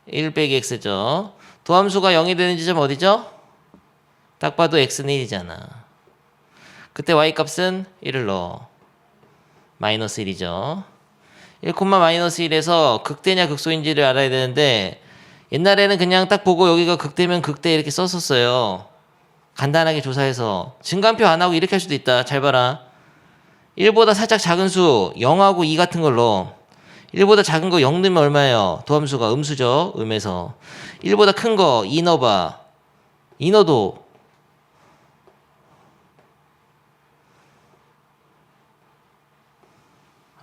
1 빼기 x죠. 도함수가 0이 되는 지점 어디죠? 딱 봐도 x는 1이잖아. 그때 y값은 1을 넣어. 마이너스 1이죠. 1, 마이너스 1에서 극대냐 극소인지를 알아야 되는데 옛날에는 그냥 딱 보고 여기가 극대면 극대 이렇게 썼었어요. 간단하게 조사해서 증간표 안 하고 이렇게 할 수도 있다. 잘 봐라. 1보다 살짝 작은 수 0하고 2 같은 걸로 1보다 작은 거 0 넣으면 얼마예요? 도함수가 음수죠. 음에서 1보다 큰 거 2 넣어봐. 2 넣어도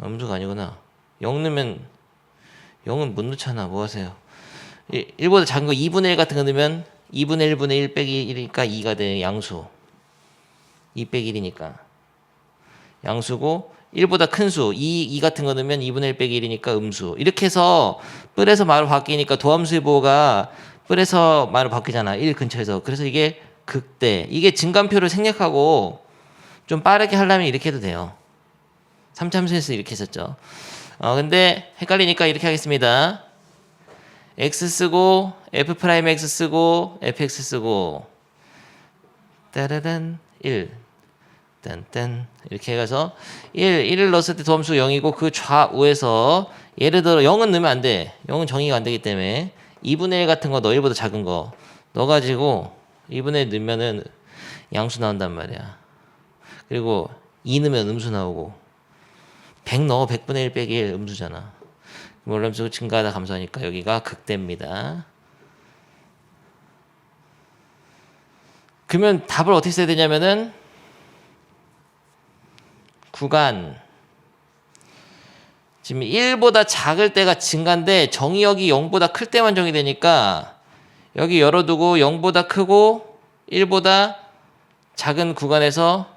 음수가 아니구나. 0 넣으면 0은 못 넣잖아. 뭐 하세요? 1보다 작은 거 2분의 1 같은 거 넣으면 2분의 1분의 1 빼기 1이니까 2가 돼. 양수. 2 빼기 1이니까. 양수고 1보다 큰 수 2 같은 거 넣으면 2분의 1 빼기 1이니까 음수. 이렇게 해서 뿔에서 말로 바뀌니까 도함수의 보호가 뿔에서 말로 바뀌잖아. 1 근처에서. 그래서 이게 극대. 이게 증간표를 생략하고 좀 빠르게 하려면 이렇게 해도 돼요. 3참수에서 이렇게 했었죠. 근데 헷갈리니까 이렇게 하겠습니다. x 쓰고 f'x 쓰고 fx 쓰고 따라단 1 딴딴 이렇게 해가서 1을 넣었을 때 도함수 0이고 그 좌우에서 예를 들어 0은 넣으면 안 돼. 0은 정의가 안 되기 때문에 2분의 1 같은 거 너 1보다 작은 거 넣어가지고 2분의 1 넣으면은 양수 나온단 말이야. 그리고 2 넣으면 음수 나오고 100 넣어 100분의 1 빼기 1 음수잖아. 몰람수 증가하다 감소하니까 여기가 극대입니다. 그러면 답을 어떻게 써야 되냐면은 구간 지금 1보다 작을 때가 증가인데 정의역이 0보다 클 때만 정의되니까 여기 열어두고 0보다 크고 1보다 작은 구간에서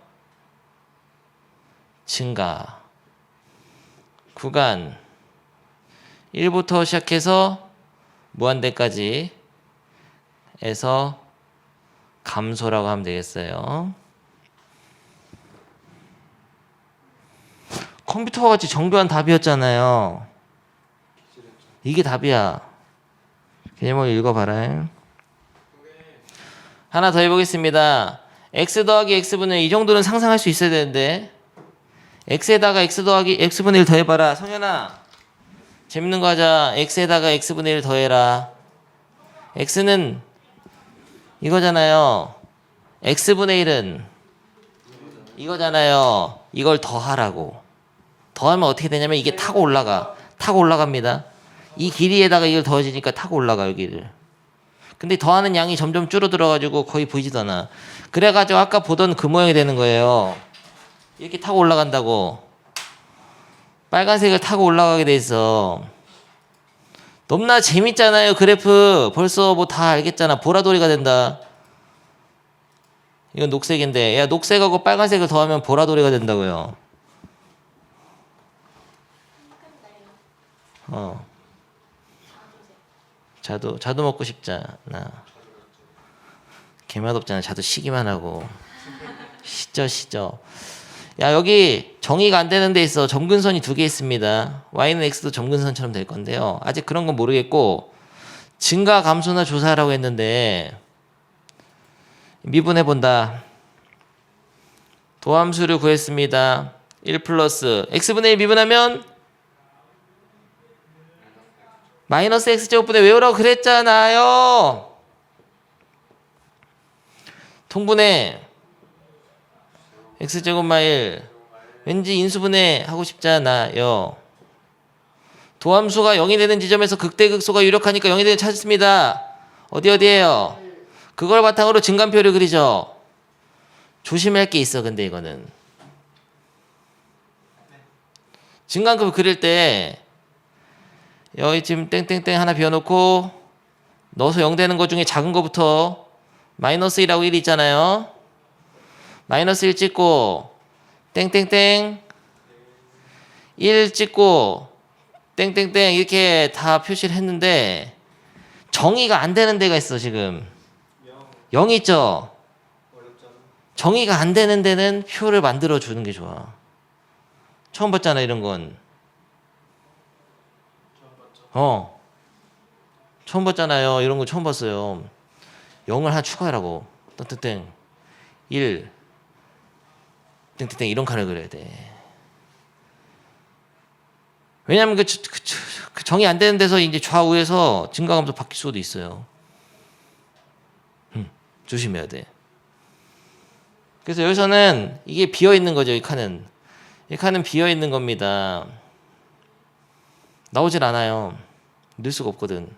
증가 구간 1부터 시작해서 무한대까지 에서 감소라고 하면 되겠어요. 컴퓨터와 같이 정교한 답이었잖아요. 이게 답이야. 개념을 읽어봐라. 하나 더 해보겠습니다. x 더하기 x분의 1 이 정도는 상상할 수 있어야 되는데 x에다가 x 더하기 x분의 1 더해봐라. 성현아 재밌는 거 하자. x에다가 x분의 1 더해라. x는 이거잖아요. x분의 1은 이거잖아요. 이걸 더하라고. 더하면 어떻게 되냐면 이게 타고 올라가. 타고 올라갑니다. 이 길이에다가 이걸 더해지니까 타고 올라가 여기를. 근데 더하는 양이 점점 줄어들어가지고 거의 보이지도 않아. 그래가지고 아까 보던 그 모양이 되는 거예요. 이렇게 타고 올라간다고. 빨간색을 타고 올라가게 돼 있어. 너무나 재밌잖아요. 그래프 벌써 뭐 다 알겠잖아. 보라돌이가 된다. 이건 녹색인데 야 녹색하고 빨간색을 더하면 보라돌이가 된다고요. 자두 먹고 싶잖아. 개맛없잖아. 자두 시기만 하고 시죠. 야 여기 정의가 안 되는 데 있어. 점근선이 2개 있습니다. y는 x도 점근선처럼 될 건데요. 아직 그런 건 모르겠고 증가 감소나 조사라고 했는데 미분해 본다. 도함수를 구했습니다. 1 플러스 x분의 1 미분하면 마이너스 x제곱분의 외우라고 그랬잖아요. 통분해 x제곱마 1 왠지 인수분해 하고 싶잖아요. 도함수가 0이 되는 지점에서 극대극소가 유력하니까 0이 되는 찾았습니다. 어디에요? 그걸 바탕으로 증간표를 그리죠. 조심할 게 있어. 근데 이거는 증간표 그릴 때 여기 지금 땡땡땡 하나 비워놓고 넣어서 0 되는 것 중에 작은 거부터 마이너스 1하고 1 있잖아요. 마이너스 1 찍고 땡땡땡 1 찍고 땡땡땡 이렇게 다 표시를 했는데 정의가 안 되는 데가 있어. 지금 0 있죠. 정의가 안 되는 데는 표를 만들어 주는 게 좋아. 처음 봤잖아 이런 건. 처음 봤잖아요. 이런 거 처음 봤어요. 0을 하나 추가하라고. 땡땡땡 1 땡땡땡 이런 칸을 그려야 돼. 왜냐면 그 정의 안 되는 데서 이제 좌우에서 증가감소 바뀔 수도 있어요. 조심해야 돼. 그래서 여기서는 이게 비어 있는 거죠. 이 칸은 비어 있는 겁니다. 나오질 않아요. 넣을 수가 없거든.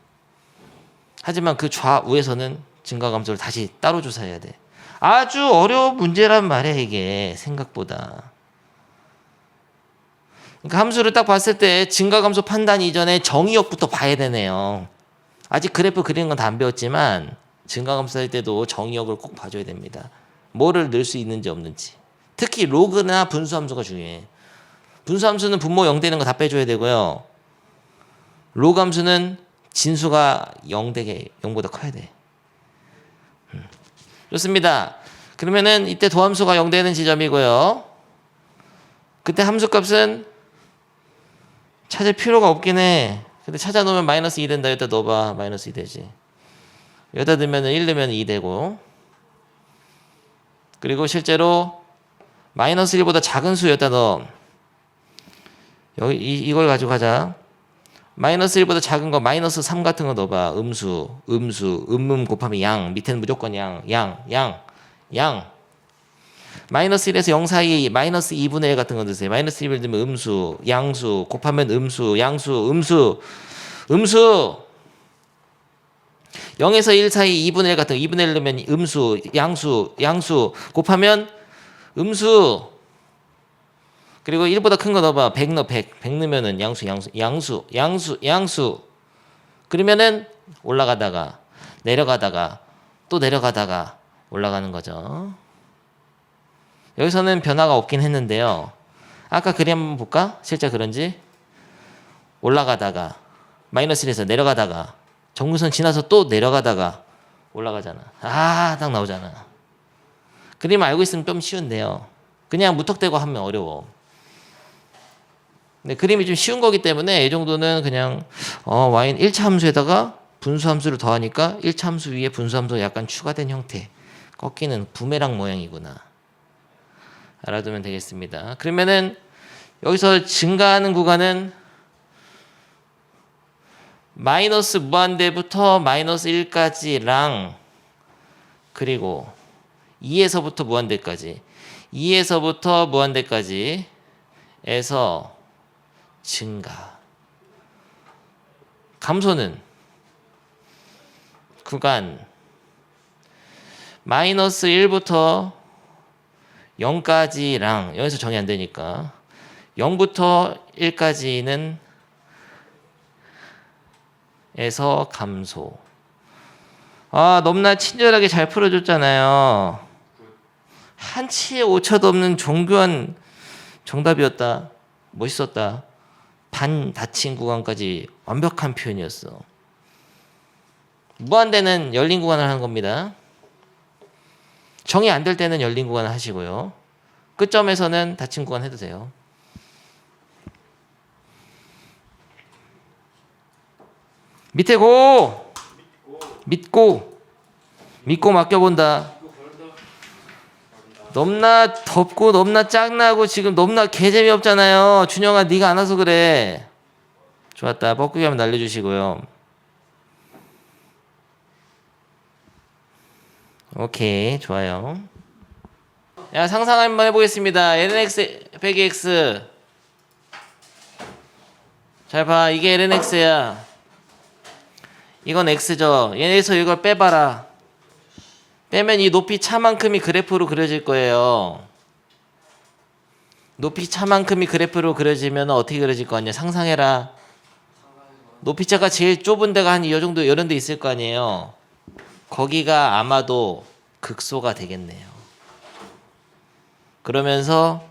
하지만 그 좌우에서는 증가감소를 다시 따로 조사해야 돼. 아주 어려운 문제란 말이야 이게 생각보다. 그러니까 함수를 딱 봤을 때 증가감소 판단 이전에 정의역부터 봐야 되네요. 아직 그래프 그리는 건 다 안 배웠지만 증가감소 할 때도 정의역을 꼭 봐줘야 됩니다. 뭐를 넣을 수 있는지 없는지. 특히 로그나 분수함수가 중요해. 분수함수는 분모 0 되는 거 다 빼줘야 되고요. 로그함수는 진수가 0 되게 0보다 커야 돼. 좋습니다. 그러면은 이때 도함수가 0 되는 지점이고요. 그때 함수값은 찾을 필요가 없긴 해. 근데 찾아놓으면 마이너스 2 된다. 여기다 넣어봐. 마이너스 2 되지. 여기다 넣으면 1 넣으면 2 되고. 그리고 실제로 마이너스 1보다 작은 수 여기다 넣어. 여기 이걸 가지고 가자. 마이너스 1보다 작은 거 마이너스 3 같은 거 넣어봐. 음수 곱하면 양. 밑에는 무조건 양. 마이너스 1에서 0 사이 마이너스 2분의 1 같은 거 넣으세요. 마이너스 1을 넣으면 음수, 양수, 곱하면 음수, 양수, 음수 0에서 1 사이 2분의 1 같은 거 2분의 1 넣으면 음수, 양수 곱하면 음수. 그리고 1보다 큰 거 넣어봐. 100 넣어. 100 넣으면은 양수. 그러면은 올라가다가 내려가다가 또 내려가다가 올라가는 거죠. 여기서는 변화가 없긴 했는데요. 아까 그림 한번 볼까? 실제 그런지. 올라가다가 마이너스 1에서 내려가다가 정무선 지나서 또 내려가다가 올라가잖아. 딱 나오잖아. 그림 알고 있으면 좀 쉬운데요. 그냥 무턱대고 하면 어려워. 근데 그림이 좀 쉬운 거기 때문에 이 정도는 그냥 y는 1차 함수에다가 분수 함수를 더하니까 1차 함수 위에 분수 함수가 약간 추가된 형태. 꺾이는 부메랑 모양이구나. 알아두면 되겠습니다. 그러면은 여기서 증가하는 구간은 마이너스 무한대부터 마이너스 1까지랑 그리고 2에서부터 무한대까지 2에서부터 무한대까지 에서 증가. 감소는 구간 마이너스 1부터 0까지랑 여기서 정의 안 되니까 0부터 1까지는 에서 감소. 너무나 친절하게 잘 풀어줬잖아요. 한치의 오차도 없는 정교한 정답이었다. 멋있었다. 반 닫힌 구간까지 완벽한 표현이었어. 무한대는 열린 구간을 하는 겁니다. 정의 안 될 때는 열린 구간을 하시고요. 끝점에서는 닫힌 구간 해도 돼요. 밑에 고! 믿고 맡겨본다. 넘나 덥고 넘나 짱나고 지금 넘나 개재미없잖아요. 준영아 네가 안 와서 그래. 좋았다. 뻐꾸기 한번 날려주시고요. 오케이 좋아요. 야 상상 한번 해보겠습니다. lnx 빼기 x. 잘 봐. 이게 lnx야. 이건 x죠. 얘에서 이걸 빼봐라. 빼면 이 높이 차만큼이 그래프로 그려질 거예요. 높이 차만큼이 그래프로 그려지면 어떻게 그려질 거 아니야? 상상해라. 높이 차가 제일 좁은 데가 한 이 정도 이런 데 있을 거 아니에요. 거기가 아마도 극소가 되겠네요. 그러면서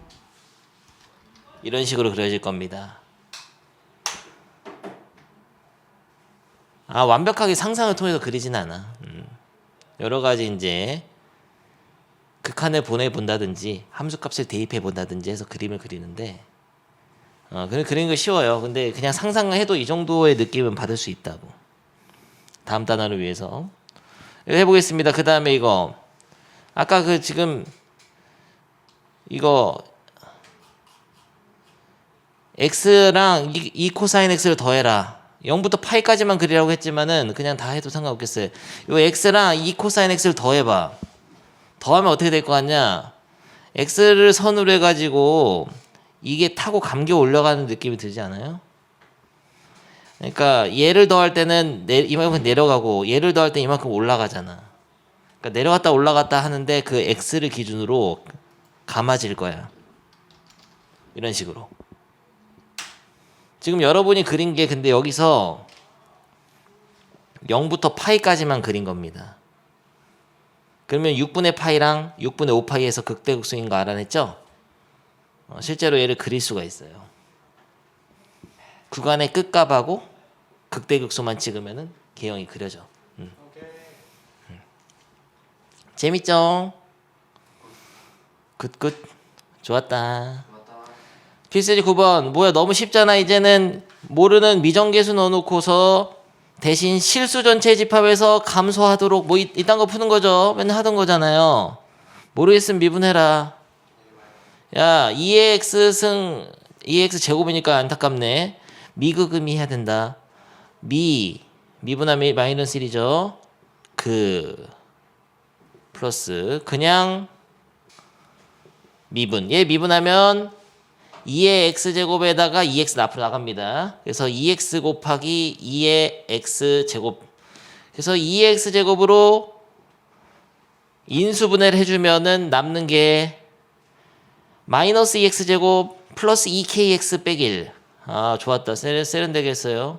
이런 식으로 그려질 겁니다. 완벽하게 상상을 통해서 그리진 않아. 여러 가지 이제 극한을 보내본다든지 함수값을 대입해 본다든지 해서 그림을 그리는데 그리는 거 쉬워요. 근데 그냥 상상해도 이 정도의 느낌은 받을 수 있다고. 다음 단어를 위해서 해보겠습니다. 그 다음에 이거 아까 그 지금 이거 x랑 이 코사인 x를 더해라. 0부터 파이까지만 그리라고 했지만은 그냥 다 해도 상관없겠어요. 요 x랑 이 코사인 x를 더해봐. 더하면 어떻게 될 것 같냐? x를 선으로 해가지고 이게 타고 감겨 올라가는 느낌이 들지 않아요? 그러니까 얘를 더할 때는 이만큼 내려가고 얘를 더할 때 이만큼 올라가잖아. 그러니까 내려갔다 올라갔다 하는데 그 x를 기준으로 감아질 거야. 이런 식으로. 지금 여러분이 그린 게 근데 여기서 0부터 파이까지만 그린 겁니다. 그러면 6분의 파이랑 6분의 5파이에서 극대극소인 거 알아냈죠? 실제로 얘를 그릴 수가 있어요. 구간의 끝값하고 극대극소만 찍으면은 개형이 그려져. 재밌죠? 굿굿. 좋았다. 맞다. 필수지 9번. 뭐야 너무 쉽잖아. 이제는 모르는 미정계수 넣어놓고서 대신 실수 전체 집합에서 감소하도록 뭐 이딴 거 푸는 거죠. 맨날 하던 거잖아요. 모르겠으면 미분해라. 야 2x 2x 제곱이니까 안타깝네. 미극음이 해야 된다. 미분하면 마이너스 1이죠. 플러스 그냥 미분. 얘 미분하면 2의 x제곱에다가 2x 앞으로 나갑니다. 그래서 2x 곱하기 2의 x제곱. 그래서 2의 x제곱으로 인수분해를 해주면은 남는 게 마이너스 2x제곱 플러스 2kx 빼기 1. 아 좋았다. 세련되게 했어요.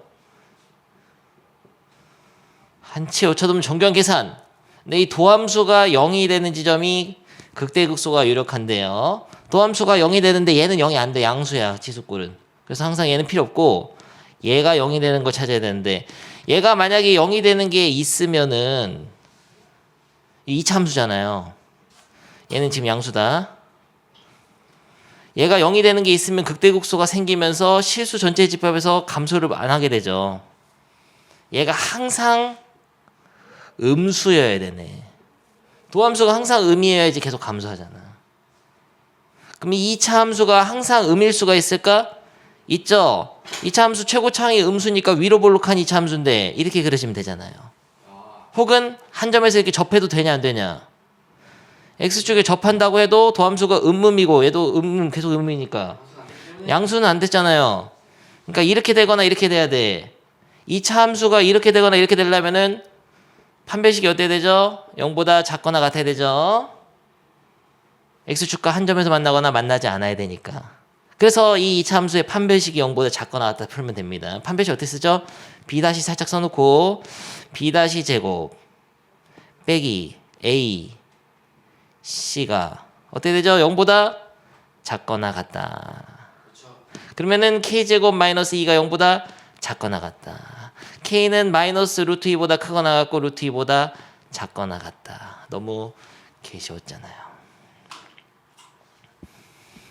한치 오차도면 정교한 계산. 근데 이 도함수가 0이 되는 지점이 극대극소가 유력한데요. 도함수가 0이 되는데 얘는 0이 안 돼. 양수야 치수꼴은. 그래서 항상 얘는 필요 없고 얘가 0이 되는 걸 찾아야 되는데 얘가 만약에 0이 되는 게 있으면은 이차함수잖아요. 얘는 지금 양수다. 얘가 0이 되는 게 있으면 극대극소가 생기면서 실수 전체 집합에서 감소를 안 하게 되죠. 얘가 항상 음수여야 되네. 도함수가 항상 음이어야지 계속 감소하잖아. 그럼 이 2차 함수가 항상 음일 수가 있을까? 있죠. 2차 함수 최고차항이 음수니까 위로 볼록한 2차 함수인데 이렇게 그리시면 되잖아요. 혹은 한 점에서 이렇게 접해도 되냐 안 되냐. x축에 접한다고 해도 도함수가 음음이고 얘도 계속 음이니까 양수는 안 됐잖아요. 그러니까 이렇게 되거나 이렇게 돼야 돼. 2차 함수가 이렇게 되거나 이렇게 되려면은 판별식이 어때야 되죠? 0보다 작거나 같아야 되죠. x축과 한 점에서 만나거나 만나지 않아야 되니까. 그래서 이 2차 함수의 판별식이 0보다 작거나 같다 풀면 됩니다. 판별식 어떻게 쓰죠? b 다시 살짝 써놓고 b 다시 제곱 빼기 a c가 어떻게 되죠? 0보다 작거나 같다. 그렇죠. 그러면은 k제곱 마이너스 2가 0보다 작거나 같다. k는 마이너스 루트 2보다 크거나 같고 루트 2보다 작거나 같다. 너무 개쉬웠잖아요.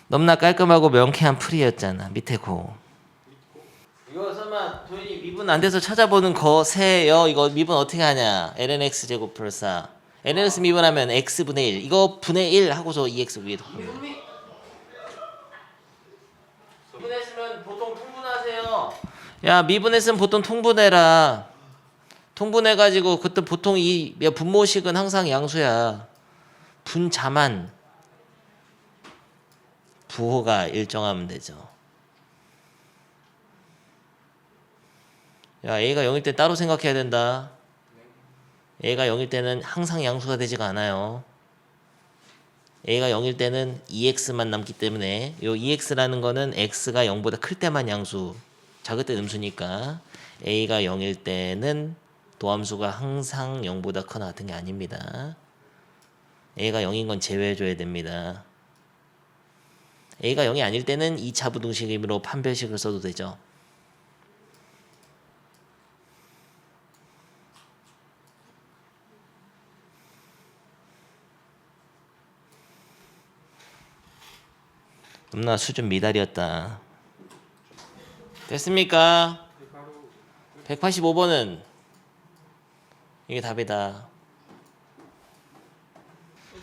너무나 깔끔하고 명쾌한 풀이였잖아. 밑에 고. 이거 설마 도현이 미분 안 돼서 찾아보는 거세요. 이거 미분 어떻게 하냐? lnx 제곱 플러스 4. lnx 미분하면 x분의 1. 이거 분의 1 하고서 2x 위에 덮으면. 미분했으면 보통 통분하세요. 야 미분했으면 보통 통분해라. 통분해가지고 그때 보통 이 분모식은 항상 양수야. 분자만 부호가 일정하면 되죠. 야 a가 0일 때 따로 생각해야 된다. a가 0일 때는 항상 양수가 되지가 않아요. a가 0일 때는 2x만 남기 때문에 요 2x라는 거는 x가 0보다 클 때만 양수, 작을 때 음수니까 a가 0일 때는 도함수가 항상 0보다 커나 같은 게 아닙니다. a가 0인 건 제외해줘야 됩니다. a가 0이 아닐 때는 2차 부등식으로 판별식을 써도 되죠. 너무나 수준 미달이었다. 됐습니까? 185번은 이게 답이다.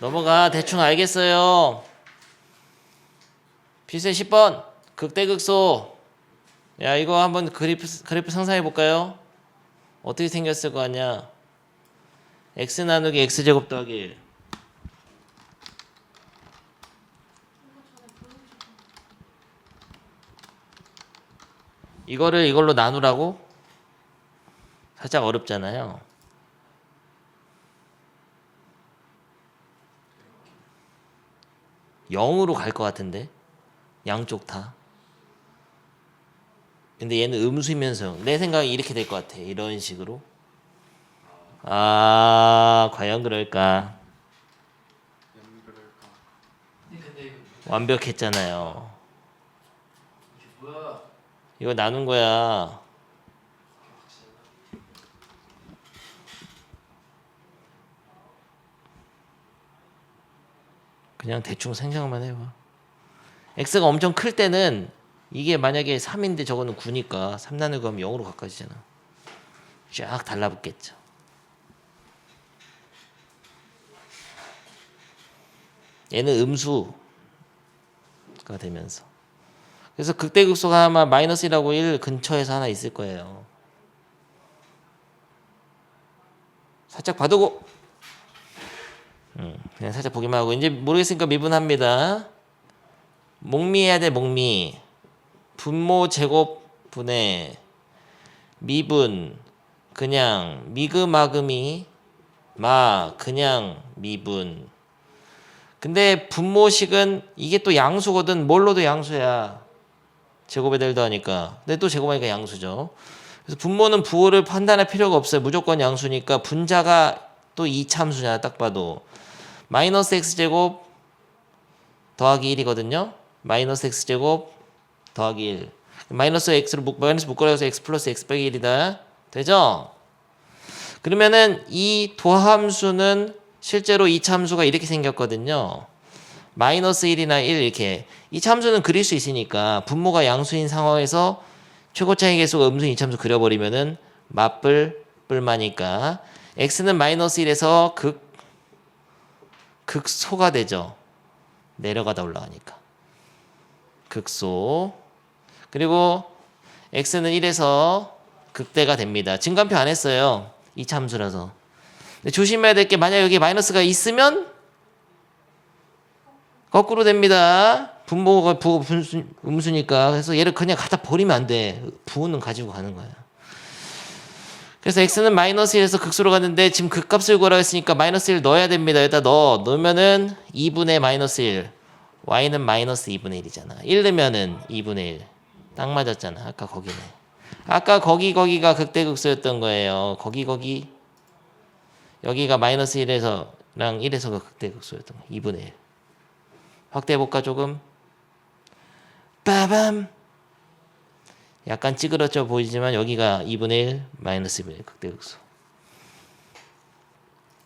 넘어가. 대충 알겠어요. 필수 10번 극대극소. 야 이거 한번 그래프 상상해 볼까요? 어떻게 생겼을 거 아니야? x 나누기 x제곱 더하기 1. 이거를 이걸로 나누라고? 살짝 어렵잖아요. 영으로 갈 것 같은데 양쪽 다. 근데 얘는 음수이면서 내 생각에 이렇게 될 것 같아. 이런 식으로. 아, 과연 그럴까? 연결할까? 근데 이거 완벽했잖아요. 이게 뭐야? 이거 나눈 거야. 그냥 대충 생각만 해봐. x가 엄청 클 때는 이게 만약에 3인데 저거는 9니까 3 나누고 하면 0으로 가까워지잖아. 쫙 달라붙겠죠. 얘는 음수가 되면서. 그래서 극대극소가 아마 마이너스 1하고 1 근처에서 하나 있을 거예요. 살짝 봐두고 그냥 살짝 보기만 하고 이제 모르겠으니까 미분합니다. 목미해야 돼. 목미. 분모 제곱 분의 미분 그냥 미금마금이 마 그냥 미분. 근데 분모식은 이게 또 양수거든. 뭘로도 양수야. 제곱에 대도 하니까. 근데 또 제곱하니까 양수죠. 그래서 분모는 부호를 판단할 필요가 없어요. 무조건 양수니까. 분자가 또 이참수냐 딱 봐도. 마이너스 x제곱 더하기 1이거든요. 마이너스 x제곱 더하기 1. 마이너스 마이너스 묶어서 x 플러스 x 빼기 1이다. 되죠? 그러면은 이 도함수는 실제로 이 참수가 이렇게 생겼거든요. 마이너스 1이나 1 이렇게. 이 참수는 그릴 수 있으니까 분모가 양수인 상황에서 최고차의 계수가 음수인 이 참수 그려버리면은 맞불 뿔마니까 x는 마이너스 1에서 극소가 되죠. 내려가다 올라가니까. 극소. 그리고 x는 1에서 극대가 됩니다. 증간표 안 했어요. 이 참수라서. 근데 조심해야 될 게 만약 여기 마이너스가 있으면 거꾸로 됩니다. 분모가 음수니까. 그래서 얘를 그냥 갖다 버리면 안 돼. 부호는 가지고 가는 거야. 그래서 x는 마이너스 1에서 극소로 갔는데 지금 극값을 구하라고 했으니까 마이너스 1 넣어야 됩니다. 여기다 넣으면은 2분의 마이너스 1. y는 마이너스 2분의 1이잖아. 1 넣으면은 2분의 1. 딱 맞았잖아. 아까 거기네. 아까 거기가 극대극소였던 거예요. 거기. 여기가 마이너스 1에서랑 1에서가 극대극소였던 거예요. 2분의 1. 확대해볼까 조금? 빠밤! 약간 찌그러져 보이지만 여기가 2분의 1 마이너스 2분의 1 극대극소.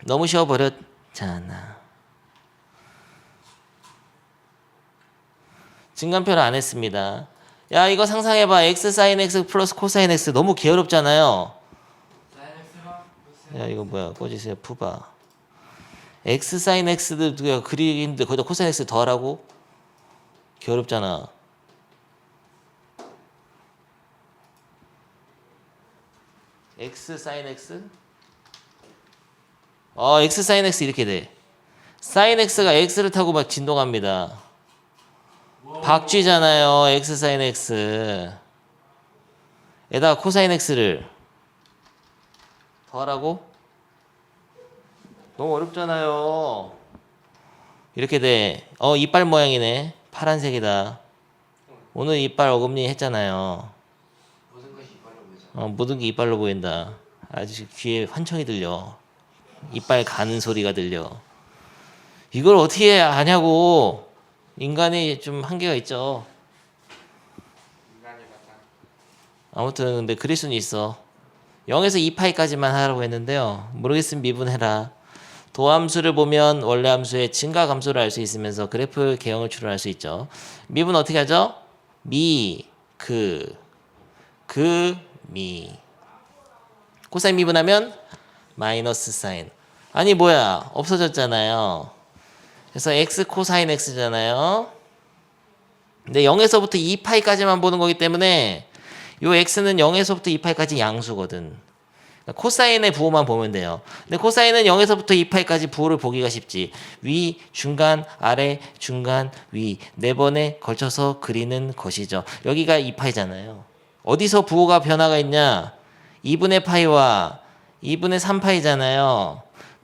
너무 쉬워버렸잖아. 증간표를 안 했습니다. 야 이거 상상해봐. x 사인 x 플러스 코사인 x 너무 게으릅잖아요. 야 이거 뭐야 꺼지세요. 푸바. x 사인 x도 그리는데 거기다 코사인 x 더하라고? 게으릅잖아. x 사인 x? x 사인 x 이렇게 돼. 사인 x가 x를 타고 막 진동합니다. 박쥐잖아요. x 사인 x. 에다가 코사인 x를 더하라고? 너무 어렵잖아요. 이렇게 돼. 이빨 모양이네. 파란색이다. 오늘 이빨 어금니 했잖아요. 모든 것이 이빨로 보이잖아. 모든 게 이빨로 보인다. 아주 귀에 환청이 들려. 이빨 가는 소리가 들려. 이걸 어떻게 아냐고. 인간이 좀 한계가 있죠. 인간이 맞아. 아무튼 근데 그릴 수는 있어. 0에서 2파이까지만 하라고 했는데요. 모르겠으면 미분해라. 도함수를 보면 원래 함수의 증가 감소를 알 수 있으면서 그래프 개형을 추론할 수 있죠. 미분 어떻게 하죠? 미. 코사인 미분하면 마이너스 사인. 아니 뭐야 없어졌잖아요. 그래서 x 코사인 x잖아요. 근데 0에서부터 2파이까지만 보는 거기 때문에 요 x는 0에서부터 2파이까지 양수거든. 그러니까 코사인의 부호만 보면 돼요. 근데 코사인은 0에서부터 2파이까지 부호를 보기가 쉽지. 위, 중간, 아래, 중간, 위 네 번에 걸쳐서 그리는 것이죠. 여기가 2파이잖아요. 어디서 부호가 변화가 있냐? 2분의 파이와 2분의 3파이잖아요.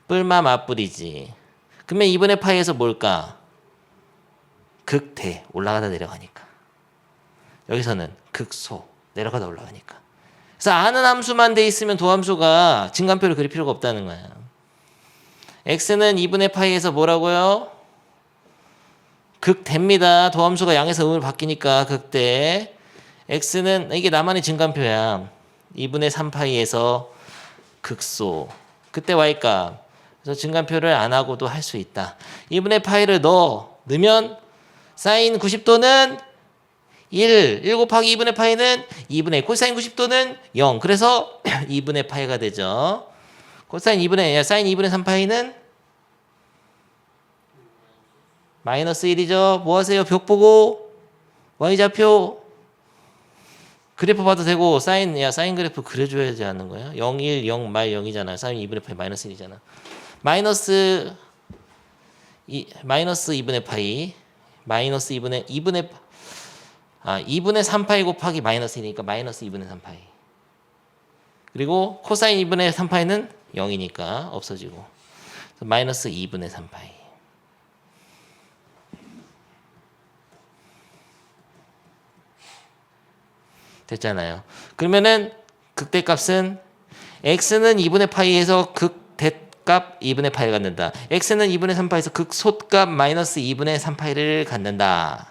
뿔마 맞뿔이지. 그러면 2분의 파이에서 뭘까? 극대 올라가다 내려가니까. 여기서는 극소 내려가다 올라가니까. 그래서 아는 함수만 돼 있으면 도함수가 증간표를 그릴 필요가 없다는 거야. x는 2분의 파이에서 뭐라고요? 극대입니다. 도함수가 양에서 음을 바뀌니까 극대. x는 이게 나만의 증간표야. 2분의 3파이에서 극소. 그때 y값. 그래서 증간표를 안 하고도 할 수 있다. 2분의 파이를 넣으면 사인 90도는 1 곱하기 2분의 파이는 2분의 코사인 90도는 0. 그래서 2분의 파이가 되죠. 사인 2분의 3파이는 마이너스 1이죠. 뭐 하세요? 벽 보고 y좌표 그래프 봐도 되고 사인 그래프 그려줘야지 않는 거야? 0, 1, 0, 말 0이잖아. 사인 2분의 파이 마이너스 1이잖아. 마이너스 2분의 파이 마이너스 2분의 3파이 곱하기 마이너스 1이니까 마이너스 2분의 3파이. 그리고 코사인 2분의 3파이는 0이니까 없어지고 마이너스 2분의 3파이. 됐잖아요. 그러면은 극대값은 x는 2분의 파이에서 극대값 2분의 파이를 갖는다. x는 2분의 3파이에서 극소값 마이너스 2분의 3파이를 갖는다.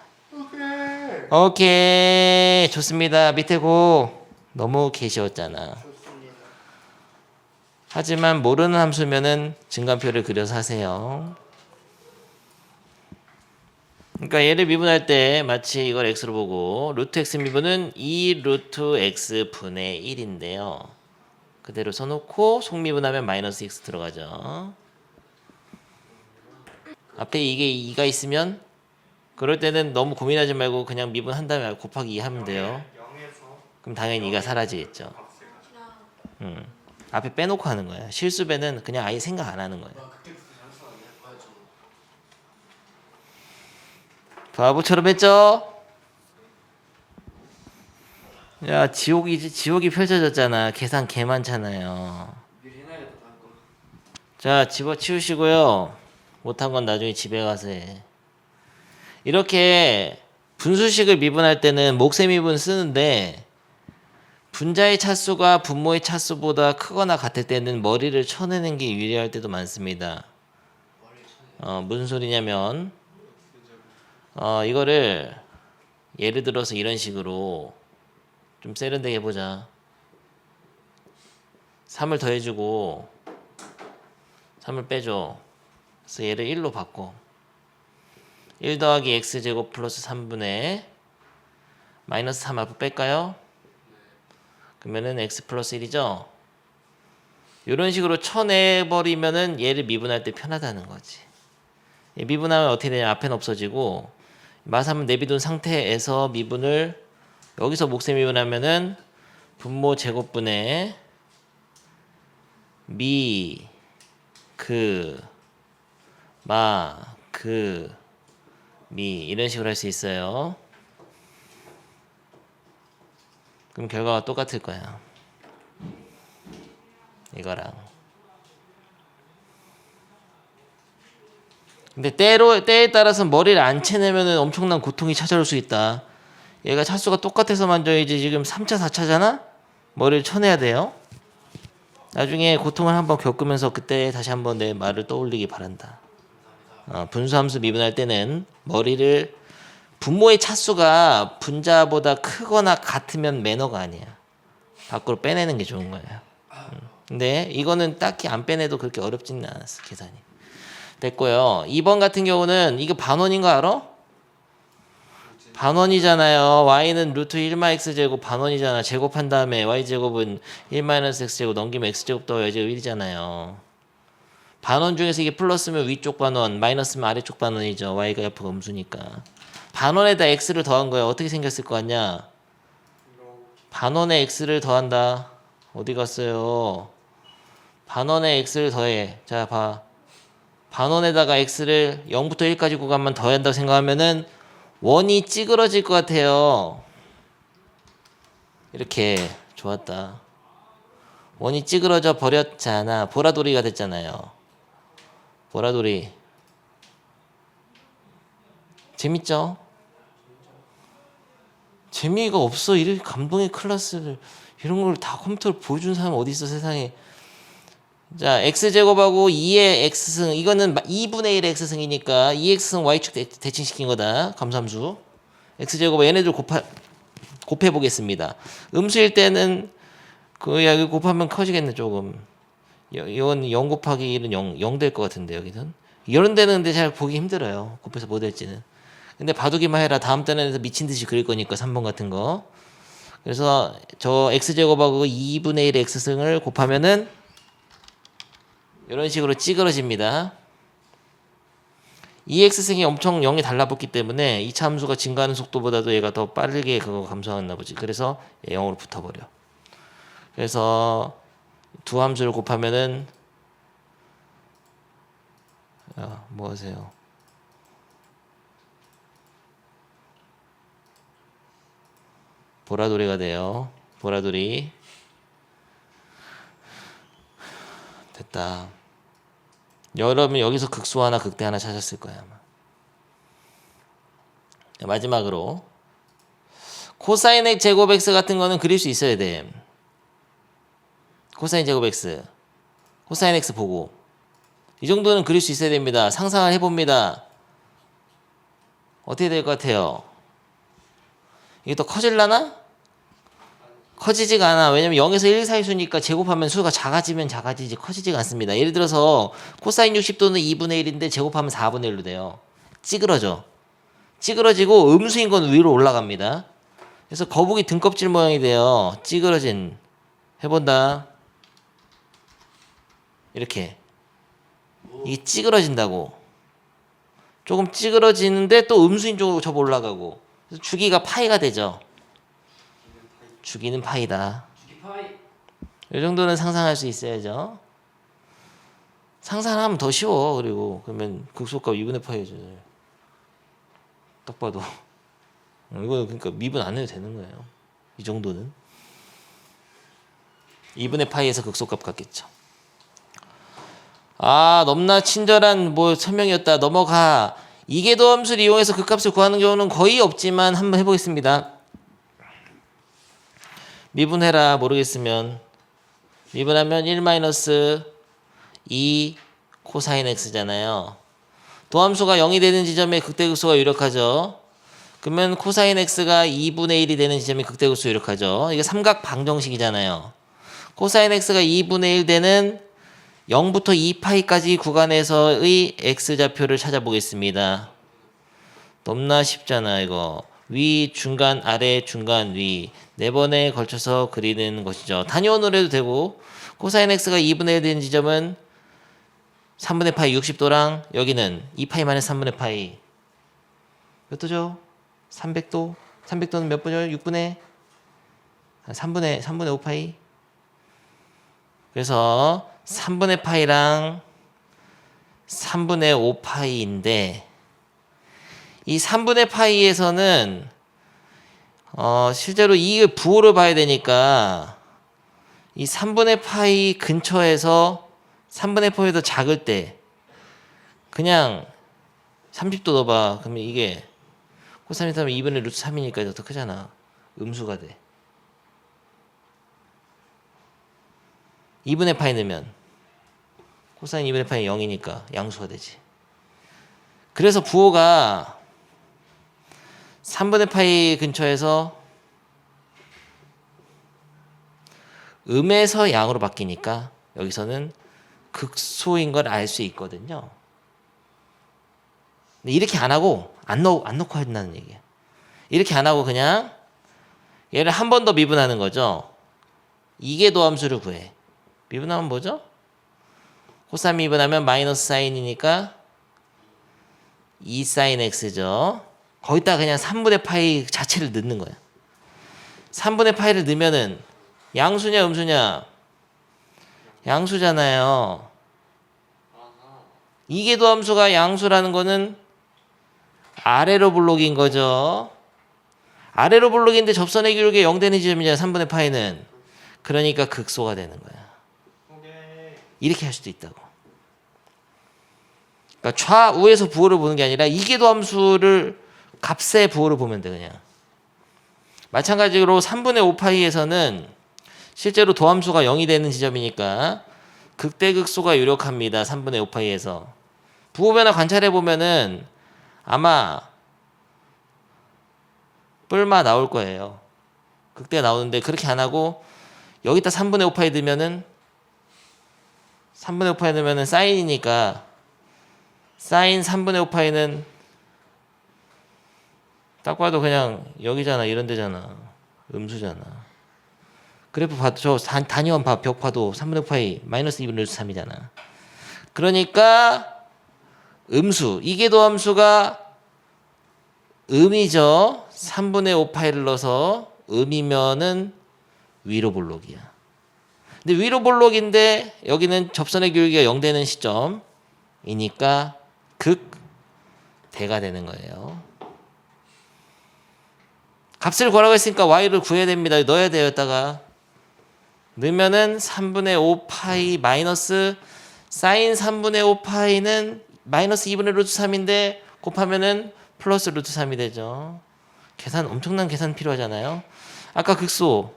오케이. 좋습니다. 밑에 고 너무 개쉬웠잖아. 좋습니다. 하지만 모르는 함수면은 증간표를 그려서 하세요. 그러니까 얘를 미분할 때 마치 이걸 x로 보고 루트 x 미분은 2 루트 x 분의 1인데요. 그대로 써놓고 속미분하면 마이너스 x 들어가죠. 앞에 이게 2가 있으면 그럴 때는 너무 고민하지 말고 그냥 미분한 다음에 곱하기 2 하면 돼요. 0에서 그럼 당연히 2가 사라지겠죠. 앞에 빼놓고 하는 거야. 실수배는 그냥 아예 생각 안 하는 거야. 와 그때 잘했었네. 맞아. 바보처럼 했죠? 야, 지옥이 펼쳐졌잖아. 계산 개 많잖아요. 미리 해놔야겠다 다음 거. 자, 집어치우시고요. 못한 건 나중에 집에 가서 해. 이렇게 분수식을 미분할 때는 몫의 미분 쓰는데 분자의 차수가 분모의 차수보다 크거나 같을 때는 머리를 쳐내는 게 유리할 때도 많습니다. 무슨 소리냐면 이거를 예를 들어서 이런 식으로 좀 세련되게 해보자. 3을 더해주고 3을 빼줘. 그래서 얘를 1로 바꿔. 1 더하기 x제곱 플러스 3분의 마이너스 3 앞으로 뺄까요? 그러면은 x 플러스 1이죠? 이런 식으로 쳐내버리면은 얘를 미분할 때 편하다는 거지. 미분하면 어떻게 되냐? 앞에는 없어지고 마삼은 내비둔 상태에서 미분을 여기서 몫의 미분하면은 분모 제곱분의 미, 미 이런 식으로 할 수 있어요. 그럼 결과가 똑같을 거야. 이거랑. 근데 때에 따라서 머리를 안 채내면은 엄청난 고통이 찾아올 수 있다. 얘가 차수가 똑같아서 만져야지 지금 3차, 4차잖아? 머리를 쳐내야 돼요. 나중에 고통을 한번 겪으면서 그때 다시 한번 내 말을 떠올리기 바란다. 분수함수 미분할 때는 머리를 분모의 차수가 분자보다 크거나 같으면 매너가 아니야. 밖으로 빼내는 게 좋은 거예요. 근데 이거는 딱히 안 빼내도 그렇게 어렵지는 않았어, 계산이. 됐고요. 2번 같은 경우는 이거 반원인 거 알아? 반원이잖아요. y는 루트 1마 x제곱 반원이잖아. 제곱한 다음에 y제곱은 1-x제곱 넘기면 x제곱 더하기 y제곱 1이잖아요. 반원 중에서 이게 플러스면 위쪽 반원, 마이너스면 아래쪽 반원이죠. y가 옆으로 음수니까. 반원에다 x를 더한 거야. 어떻게 생겼을 거 같냐? 반원에 x를 더한다. 어디 갔어요? 반원에 x를 더해. 자, 봐. 반원에다가 x를 0부터 1까지 구간만 더한다고 생각하면은 원이 찌그러질 것 같아요. 이렇게 좋았다. 원이 찌그러져 버렸잖아. 보라돌이가 됐잖아요. 보라돌이. 재밌죠? 재미가 없어. 이렇게 감동의 클래스를 이런 걸 다 컴퓨터로 보여준 사람 어디 있어 세상에. 자, x제곱하고 2의 x승, 이거는 2분의 1의 x승이니까 2x승 y축 대칭시킨 거다. 감소함수. x제곱 얘네들 곱해 보겠습니다. 음수일 때는 여기 곱하면 커지겠네 조금. 이건 0 곱하기 1은 0 될 것 같은데 여기는. 이런 데는 근데 잘 보기 힘들어요. 곱해서 뭐 될지는. 근데 봐두기만 해라. 다음 단원에서 미친 듯이 그릴 거니까 3번 같은 거. 그래서 저 x제곱하고 2분의 1의 x승을 곱하면은 이런 식으로 찌그러집니다. 2x승이 엄청 0이 달라붙기 때문에 2차 함수가 증가하는 속도보다도 얘가 더 빠르게 그거 감소하나 보지. 그래서 0으로 붙어버려. 그래서 두 함수를 곱하면은 뭐 하세요? 보라돌이가 돼요. 보라돌이. 됐다. 여러분 여기서 극소 하나 극대 하나 찾았을 거야 아마. 마지막으로 코사인 x 제곱 x 같은 거는 그릴 수 있어야 돼. 코사인 제곱 x, 코사인 x 보고 이 정도는 그릴 수 있어야 됩니다. 상상을 해봅니다. 어떻게 될 것 같아요? 이게 더 커질라나? 커지지가 않아. 왜냐면 0에서 1 사이 수니까 제곱하면 수가 작아지면 작아지지 커지지가 않습니다. 예를 들어서 코사인 60도는 2분의 1인데 제곱하면 4분의 1로 돼요. 찌그러져. 찌그러지고 음수인 건 위로 올라갑니다. 그래서 거북이 등껍질 모양이 돼요. 찌그러진. 해본다. 이렇게. 이게 찌그러진다고. 조금 찌그러지는데 또 음수인 쪽으로 접어 올라가고. 그래서 주기가 파이가 되죠. 주기는 파이다. 주기 파이. 이 정도는 상상할 수 있어야죠. 상상하면 더 쉬워. 그리고 그러면 극소값 2분의 파이죠. 딱 봐도 이거 그러니까 미분 안 해도 되는 거예요. 이 정도는 2분의 파이에서 극소값 같겠죠. 너무나 친절한 설명이었다. 넘어가. 이계도 함수를 이용해서 그 값을 구하는 경우는 거의 없지만 한번 해보겠습니다. 미분해라. 모르겠으면 미분하면 1-2 코사인 x잖아요. 도함수가 0이 되는 지점에 극대극소가 유력하죠. 그러면 코사인 x가 2분의 1이 되는 지점에 극대극소 유력하죠. 이게 삼각 방정식이잖아요. 코사인 x가 2분의 1 되는 0부터 2파이까지 구간에서의 x좌표를 찾아보겠습니다. 너무나 쉽잖아 이거. 위, 중간, 아래, 중간, 위. 4번에 걸쳐서 그리는 것이죠. 단위원으로 해도 되고 코사인 x가 2분의 1 되는 지점은 3분의 파이 60도랑 여기는 2파이 마이너스 3분의 파이 몇 도죠? 300도? 300도는 몇 분이요? 6분의 3분의 5파이. 그래서 3분의 파이랑 3분의 5파이인데 이 3분의 파이에서는 실제로 이게 부호를 봐야 되니까 이 3분의 파이 근처에서 3분의 파이보다 작을 때 그냥 30도 넣어봐. 그러면 이게 코사인 3은 2분의 루트 3이니까 더 크잖아. 음수가 돼. 2분의 파이 넣으면 코사인 2분의 파이 0이니까 양수가 되지. 그래서 부호가 3분의 파이 근처에서 음에서 양으로 바뀌니까 여기서는 극소인 걸 알 수 있거든요. 근데 이렇게 안 하고 안 넣고 한다는 얘기야. 이렇게 안 하고 그냥 얘를 한 번 더 미분하는 거죠. 이계도 함수를 구해. 미분하면 뭐죠? 코사인 미분하면 마이너스 사인이니까 2 사인 x죠. 거기다 그냥 3분의 파이 자체를 넣는 거야. 3분의 파이를 넣으면은 양수냐 음수냐? 양수잖아요. 이계도 함수가 양수라는 거는 아래로 블록인 거죠. 아래로 볼록인데 접선의 기울기 0 되는 지점이잖아. 3분의 파이는. 그러니까 극소가 되는 거야. 오케이. 이렇게 할 수도 있다고. 그러니까 좌우에서 부호를 보는 게 아니라 이계도 함수를 값의 부호를 보면 돼 그냥. 마찬가지로 3분의 5파이에서는 실제로 도함수가 0이 되는 지점이니까 극대극소가 유력합니다. 3분의 5파이에서. 부호 변화 관찰해 보면은 아마 뿔마 나올 거예요. 극대 나오는데 그렇게 안 하고 여기다 3분의 5파이 넣으면은 3분의 5파이 넣으면은 사인이니까 사인 3분의 5파이는 딱 봐도 그냥 여기잖아. 이런 데잖아. 음수잖아. 그래프 봐도 저 단위원 봐. 벽 봐도 3분의 5파이 마이너스 2분의 3이잖아. 그러니까 음수. 이계도 함수가 음이죠. 3분의 5파이를 넣어서 음이면은 위로 볼록이야. 근데 위로 볼록인데 여기는 접선의 기울기가 0 되는 시점이니까 극대가 되는 거예요. 값을 구하라고 했으니까 y를 구해야 됩니다. 넣어야 돼요. 여기다가 넣으면은 3분의 5파이 마이너스 사인 3분의 5파이는 마이너스 2분의 루트 3인데 곱하면은 플러스 루트 3이 되죠. 계산 엄청난 계산 필요하잖아요. 아까 극소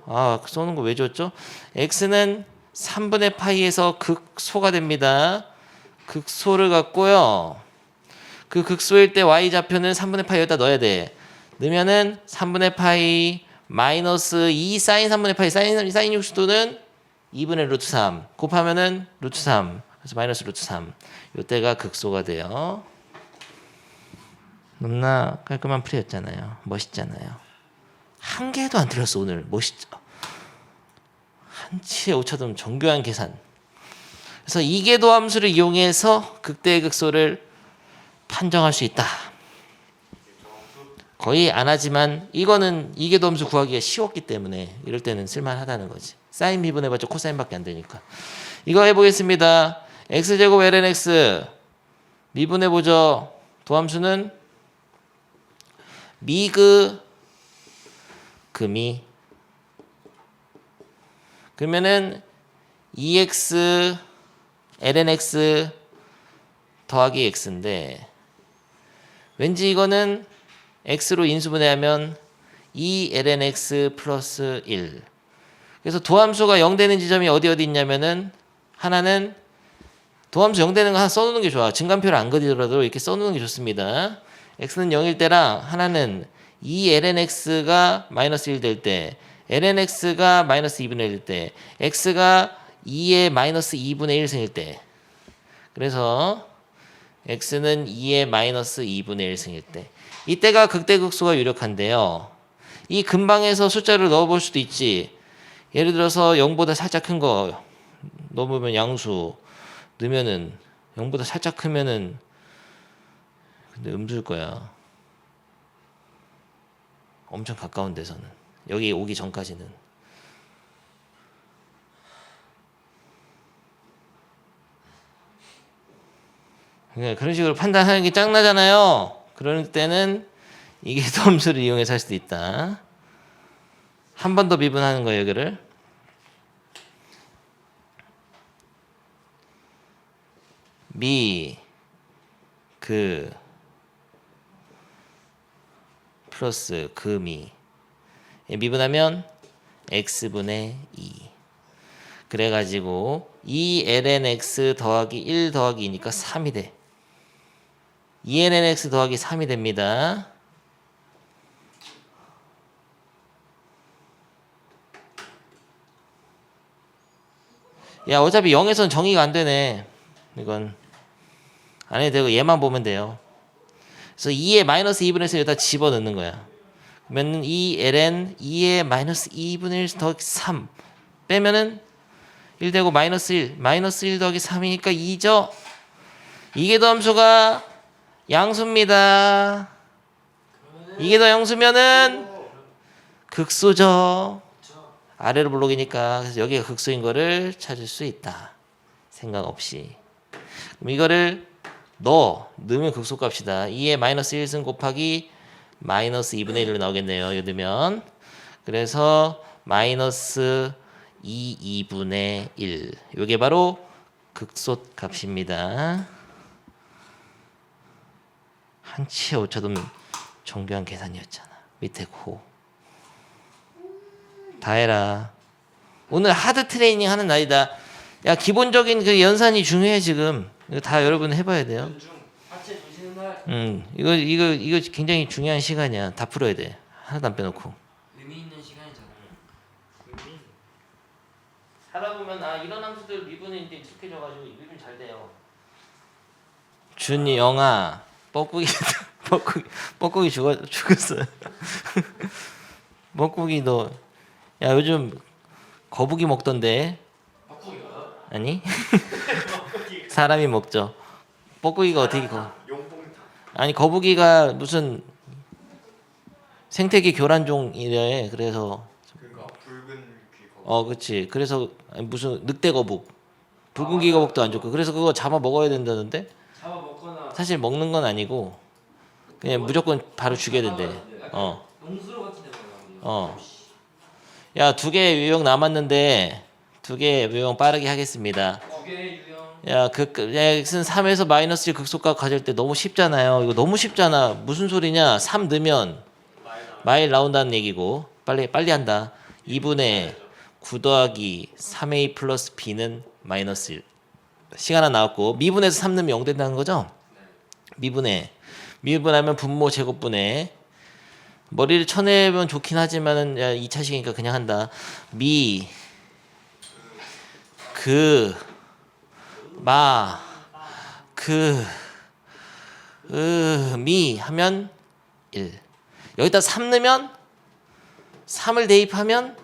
쏘는 거 왜 줬죠? x는 3분의 파이에서 극소가 됩니다. 극소를 갖고요. 그 극소일 때 y 좌표는 3분의 파이 여기다 넣어야 돼. 넣으면은 3분의 파이 마이너스 2 사인 3분의 파이 사인 60도는 2분의 루트 3 곱하면은 루트 3 그래서 마이너스 루트 3 이때가 극소가 돼요. 너무나 깔끔한 풀이였잖아요. 멋있잖아요. 한 개도 안 틀렸어 오늘. 멋있죠. 한치의 오차도 없는 정교한 계산. 그래서 이계도 함수를 이용해서 극대의 극소를 판정할 수 있다. 거의 안 하지만 이거는 이계도 함수 구하기가 쉬웠기 때문에 이럴 때는 쓸만하다는 거지. 사인 미분해봤자 코사인밖에 안 되니까. 이거 해보겠습니다. x제곱 lnx 미분해보죠. 도함수는 미그 금이 그러면은 2x lnx 더하기 x인데 왠지 이거는 x로 인수분해하면 2lnx 플러스 1 그래서 도함수가 0 되는 지점이 어디 있냐면은 하나는 도함수 0 되는 거 하나 써놓는 게 좋아. 증간표를 안 그리더라도 이렇게 써놓는 게 좋습니다. x는 0일 때랑 하나는 2lnx가 마이너스 1 될 때 lnx가 마이너스 2분의 1일 때 x가 2의 마이너스 2분의 1승일 때 그래서 x는 2의 마이너스 2분의 1승일 때 이때가 극대극소가 유력한데요. 이 근방에서 숫자를 넣어볼 수도 있지. 예를 들어서 0보다 살짝 큰 거 넣으면 양수 넣으면은 0보다 살짝 크면은 근데 음수일 거야. 엄청 가까운 데서는 여기 오기 전까지는 그러니까 그런 식으로 판단하는 게 짱나잖아요. 그럴 때는 이게 도함수를 이용해서 할 수도 있다. 한 번 더 미분하는 거예요. 여기를 그 플러스 금이 미분하면 x분의 2 그래가지고 2lnx 더하기 1 더하기 2니까 3이 돼. 2lnx 더하기 3이 됩니다. 야 어차피 0에서는 정의가 안 되네. 이건 안 해도 되고 얘만 보면 돼요. 그래서 2의 마이너스 2분의 1을 여기다 집어넣는 거야. 그러면 2ln 2의 마이너스 2분의 1 더하기 3 빼면은 1 되고 마이너스 1 더하기 3이니까 2죠. 이계도 함수가 양수입니다. 이계도 양수면은 극소죠. 아래로 볼록이니까 그래서 여기가 극소인 거를 찾을 수 있다. 생각 없이. 그럼 이거를 넣으면 극소값이다. 2의 마이너스 1승 곱하기 마이너스 2분의 1로 나오겠네요. 이거 넣으면. 그래서 마이너스 2분의 1. 이게 바로 극소값 값입니다. 한치의 오차도 정교한 계산이었잖아. 밑에 고. 다 해라. 오늘 하드 트레이닝 하는 날이다. 야, 기본적인 그 연산이 중요해 지금. 이거 다 여러분 해봐야 돼요. 연중 하체 조시는 날 이거 굉장히 중요한 시간이야. 다 풀어야 돼. 하나도 안 빼놓고. 의미 있는 시간이잖아. 하다 보면 이런 함수들 미분인데 익숙해져가지고 미분 잘 돼요. 준이 영아 뻐꾸기 뻐꾸기 죽었어. 뻐꾸기 너 야 요즘 거북이 먹던데. 바꾸기가 아니 사람이 먹죠. 뻐꾸기가 어떻게 용봉탕. 아니 거북이가 무슨 생태계 교란종이래. 그래서 그러니까 붉은 귀거. 그렇지. 그래서 무슨 늑대 거북, 붉은 기 거북도 안 좋고. 그래서 그거 잡아 먹어야 된다는데. 잡아 먹거나 사실 먹는 건 아니고 그냥 무조건 바로 죽여야 된대. 용수로 같은 데 먹어요. 야, 2개 유형 남았는데 2개 유형 빠르게 하겠습니다. 두 개의 유형. 야, x는 3에서 마이너스 1 극소값 가질 때 너무 쉽잖아요. 이거 너무 쉽잖아. 무슨 소리냐? 3 넣으면 마일 나온다는 얘기고. 빨리 한다. 2분의 9 더하기 3a 플러스 b는 마이너스 1. 시간 하나 나왔고 미분에서 3 넣으면 0 된다는 거죠? 미분하면 분모 제곱분의 머리를 쳐내면 좋긴 하지만은 2차식이니까 그냥 한다. 미 하면 1. 여기다 3 넣으면 3을 대입하면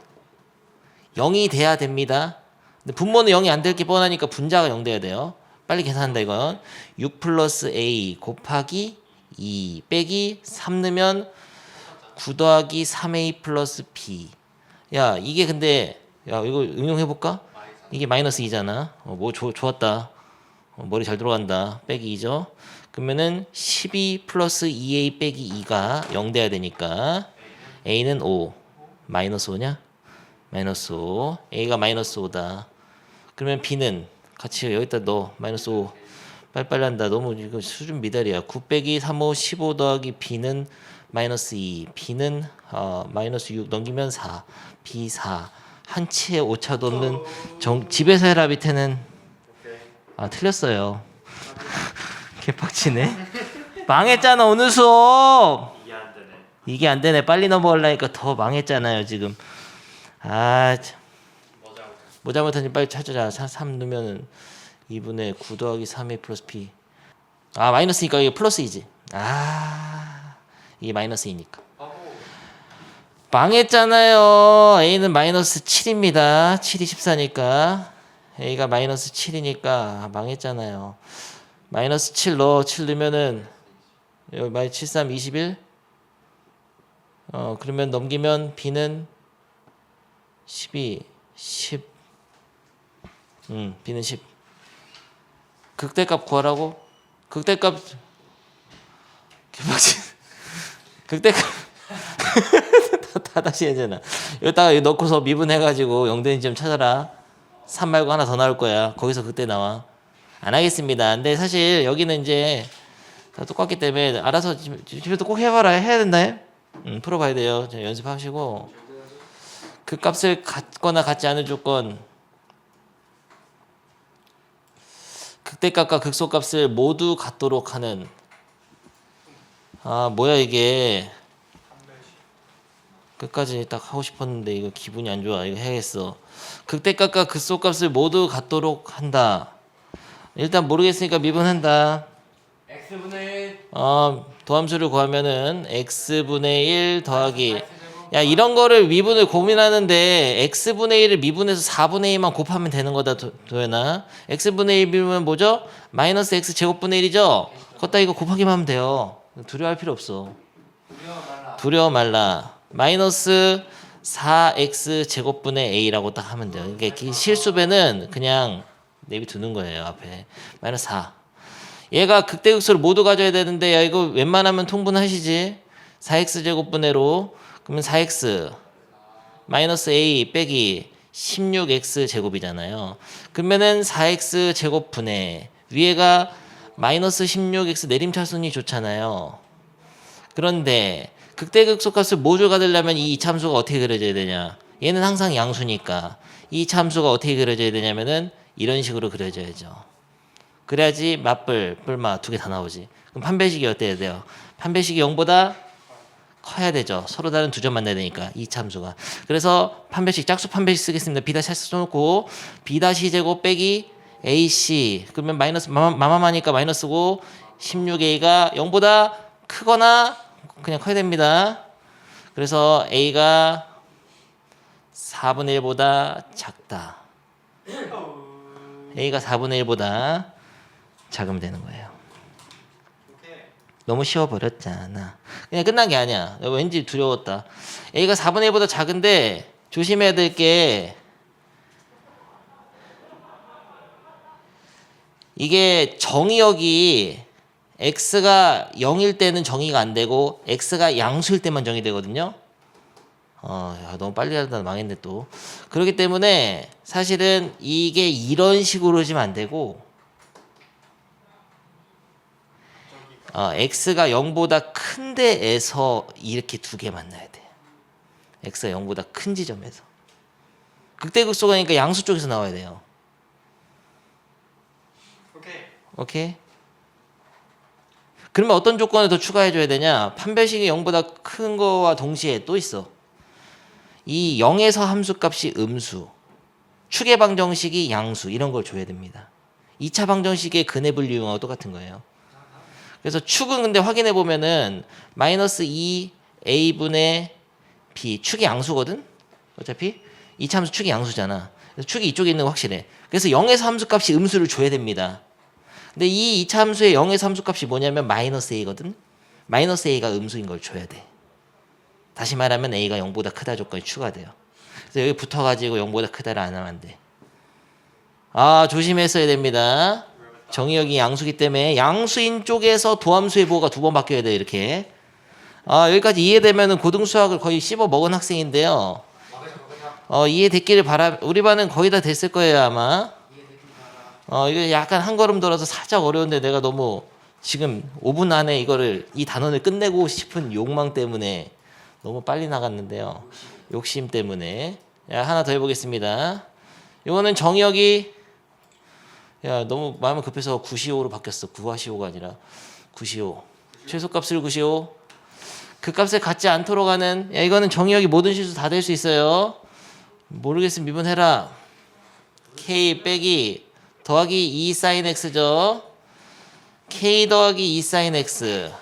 0이 돼야 됩니다. 근데 분모는 0이 안 될 게 뻔하니까 분자가 0 돼야 돼요. 빨리 계산한다 이건. 6 플러스 a 곱하기 2 빼기 3 넣으면 9 더하기 3a 플러스 b. 야 이게 근데 이거 응용해볼까? 이게 마이너스 2잖아. 좋았다. 머리 잘 들어간다. 빼기 2죠. 그러면은 12 플러스 2a 빼기 2가 0 돼야 되니까 a는 5. 마이너스 5냐? 마이너스 5. a가 마이너스 5다. 그러면 b는 같이 여기다 넣어. 마이너스 5. 빨리빨리 한다. 너무 이거 수준 미달이야. 9 빼기 3, 5, 15 더하기 b는 마이너스 2. b는 마이너스 6 넘기면 4. b 4. 한치의 오차도 없는 집에서 해라 밑에는. 틀렸어요. 개빡치네. 망했잖아 오늘 수업. 이게 안 되네. 이게 안 되네. 빨리 넘어가려니까 더 망했잖아요 지금. 뭐 잘못했는지 빨리 찾아자. 3 넣으면은 2분의 9 더하기 3a 플러스 b. 마이너스니까 이게 플러스이지. 이게 마이너스이니까. 망했잖아요. a는 마이너스 7입니다. 7이 14니까 a가 마이너스 7이니까 망했잖아요. 마이너스 7 넣어. 7 넣으면은 여기 마이너스 7, 3, 21. 그러면 넘기면 b는 12, 10. b는 10. 극대값 구하라고? 극대값 개빡치. 극대값 다 다시 해잖아. 여기다가 넣고서 미분해가지고 0 되는 점 찾아라. 3 말고 하나 더 나올 거야. 거기서 그때 나와. 안 하겠습니다. 근데 사실 여기는 이제 다 똑같기 때문에 알아서 집에서 꼭 해봐라. 해야 된다. 풀어봐야 돼요. 연습하시고 그 값을 같거나 같지 않은 조건, 극대값과 극소값을 모두 같도록 하는. 뭐야 이게. 끝까지 딱 하고 싶었는데 이거 기분이 안 좋아. 이거 해야겠어. 극대값과 극소값을 모두 같도록 한다. 일단 모르겠으니까 미분한다. x분의 1 도함수를 구하면은 x분의 1 더하기, 야 이런 거를 미분을 고민하는데 x분의 1을 미분해서 4분의 2만 곱하면 되는 거다. 도현아, x분의 1 미분은 뭐죠? 마이너스 x 제곱분의 1이죠? 걷다 이거 곱하기만 하면 돼요. 두려워할 필요 없어. 두려워 말라. 마이너스 4x 제곱분의 a라고 딱 하면 돼요. 그러니까 실수배는 그냥 내비두는 거예요. 앞에 마이너스 4. 얘가 극대극소를 모두 가져야 되는데 야 이거 웬만하면 통분하시지. 4x 제곱분의 그러면 4x 마이너스 a 빼기 16x 제곱이잖아요. 그러면은 4x 제곱분의 위에가 마이너스 16x 내림차순이 좋잖아요. 그런데 극대극소값을 모조가 되려면 이 이참수가 어떻게 그려져야 되냐? 얘는 항상 양수니까 이 참수가 어떻게 그려져야 되냐면은 이런 식으로 그려져야죠. 그래야지 맞불, 뿔마 두 개 다 나오지. 그럼 판별식이 어때야 돼요? 판별식이 0보다 커야 되죠. 서로 다른 두 점 만나야 되니까 이 참수가. 그래서 판별식 짝수 판별식 쓰겠습니다. b 다시 써놓고 b 다시 제곱 빼기 ac 그러면 마이너스 마마마니까 마이너스고 16a가 0보다 크거나 그냥 커야 됩니다. 그래서 a가 4분의 1보다 작다. a가 4분의 1보다 작으면 되는 거예요. 너무 쉬워버렸잖아. 그냥 끝난 게 아니야. 왠지 두려웠다. a가 4분의 1보다 작은데 조심해야 될 게 이게 정의역이 x가 0일 때는 정의가 안 되고 x가 양수일 때만 정의되거든요. 야, 너무 빨리 하다 망했네 또. 그렇기 때문에 사실은 이게 이런 식으로 지면 안 되고 x가 0보다 큰 데에서 이렇게 두 개 만나야 돼. x가 0보다 큰 지점에서. 극대극소가니까 양수 쪽에서 나와야 돼요. 오케이? 그러면 어떤 조건을 더 추가해줘야 되냐? 판별식이 0보다 큰 거와 동시에 또 있어. 이 0에서 함수값이 음수, 축의 방정식이 양수 이런 걸 줘야 됩니다. 2차 방정식의 근해 분류 이용하고 똑같은 거예요. 그래서 축은 근데 확인해 보면은 마이너스 2a분의 b 축이 양수거든. 어차피 2차 함수 축이 양수잖아. 그래서 축이 이쪽에 있는 거 확실해. 그래서 0에서 함수값이 음수를 줘야 됩니다. 근데 이 2차 함수의 0에서 함수값이 뭐냐면 마이너스 a거든. 마이너스 a가 음수인 걸 줘야 돼. 다시 말하면 a가 0보다 크다 조건이 추가돼요. 그래서 여기 붙어가지고 0보다 크다를 안 하면 안 돼. 조심했어야 됩니다. 정의역이 양수기 때문에 양수인 쪽에서 도함수의 보호가 두 번 바뀌어야 돼 이렇게. 여기까지 이해되면은 고등수학을 거의 씹어 먹은 학생인데요. 이해됐기를 우리 반은 거의 다 됐을 거예요 아마. 이거 약간 한 걸음 돌아서 살짝 어려운데 내가 너무 지금 5분 안에 이 단원을 끝내고 싶은 욕망 때문에 너무 빨리 나갔는데요. 욕심 때문에. 하나 더 해보겠습니다. 이거는 정의역이 너무 마음이 급해서 구시오로 바뀌었어. 구하시오가 아니라 구시오. 최소값을 구시오. 그 값을 갖지 않도록 하는 이거는 정의역이 모든 실수 다 될 수 있어요. 모르겠으면 미분해라. k 빼기 더하기 2 sin x죠. k 더하기 2 sin x.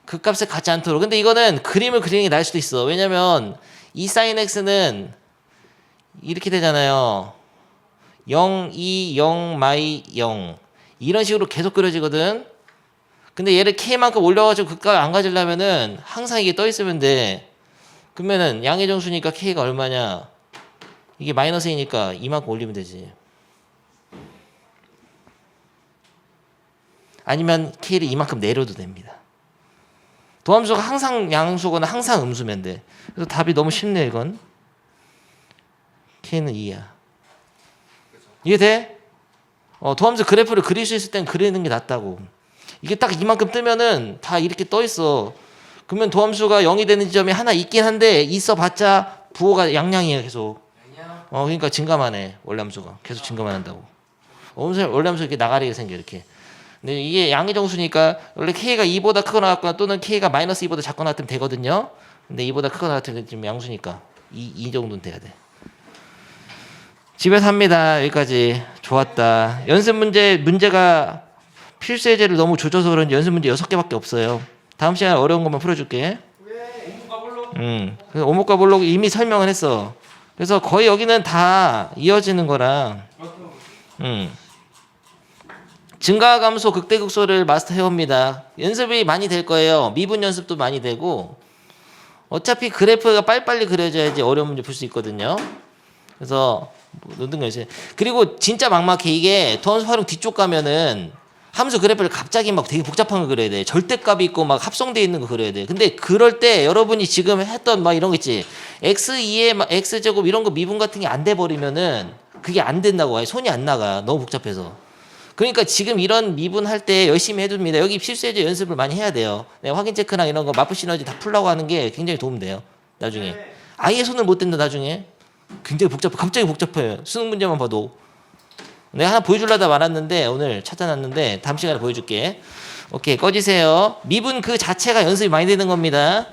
그 값을 갖지 않도록. 근데 이거는 그림을 그리는 게 나을 수도 있어. 왜냐면 2 sin x는 이렇게 되잖아요. 0, 2, 0, 마이 0 이런 식으로 계속 그려지거든. 근데 얘를 k만큼 올려가지고 그 값 안 가지려면은 항상 이게 떠 있으면 돼. 그러면은 양의 정수니까 k가 얼마냐? 이게 마이너스 2니까 이만큼 올리면 되지. 아니면 k를 이만큼 내려도 됩니다. 도함수가 항상 양수거나 항상 음수면 돼. 그래서 답이 너무 쉽네 이건. k는 2야. 이해돼? 도함수 그래프를 그릴 수 있을 땐 그리는 게 낫다고. 이게 딱 이만큼 뜨면은 다 이렇게 떠 있어. 그러면 도함수가 0이 되는 지점이 하나 있긴 한데 있어봤자 부호가 양양이에요 계속. 그러니까 증가만 해. 원래함수가 계속 증가만 한다고. 원래함수 이렇게 나가리게 생겨 이렇게. 근데 이게 양의 정수니까 원래 k가 2보다 크거나 같거나 또는 k가 마이너스 2보다 작거나 같으면 되거든요. 근데 2보다 크거나 같으면 지금 양수니까 이 정도는 돼야 돼. 집에서 합니다. 여기까지. 좋았다. 연습 문제가 필수 예제를 너무 조져서 그런지 연습 문제 6개밖에 없어요. 다음 시간에 어려운 것만 풀어줄게. 그래서 오목과 볼록 이미 설명을 했어. 그래서 거의 여기는 다 이어지는 거라. 증가함수 극대극소를 마스터 해옵니다. 연습이 많이 될 거예요. 미분 연습도 많이 되고 어차피 그래프가 빨리빨리 그려져야지 어려운 문제 풀 수 있거든요. 그래서 넣는 거 있어요. 그리고 진짜 막막해. 이게 도함수 활용 뒤쪽 가면은 함수 그래프를 갑자기 막 되게 복잡한 거 그려야 돼. 절대값이 있고 막 합성되어 있는 거 그려야 돼. 근데 그럴 때 여러분이 지금 했던 막 이런 거 있지. x2에 막 x제곱 이런 거 미분 같은 게 안 돼 버리면은 그게 안 된다고. 아예 손이 안 나가. 너무 복잡해서. 그러니까 지금 이런 미분할 때 열심히 해둡니다. 여기 필수예제 연습을 많이 해야 돼요. 네, 확인 체크랑 이런 거 마프 시너지 다 풀라고 하는 게 굉장히 도움돼요. 나중에 아예 손을 못 댄다 나중에. 굉장히 복잡해. 갑자기 복잡해요. 수능 문제만 봐도. 내가 하나 보여주려다 말았는데 오늘 찾아놨는데 다음 시간에 보여줄게. 오케이 꺼지세요. 미분 그 자체가 연습이 많이 되는 겁니다.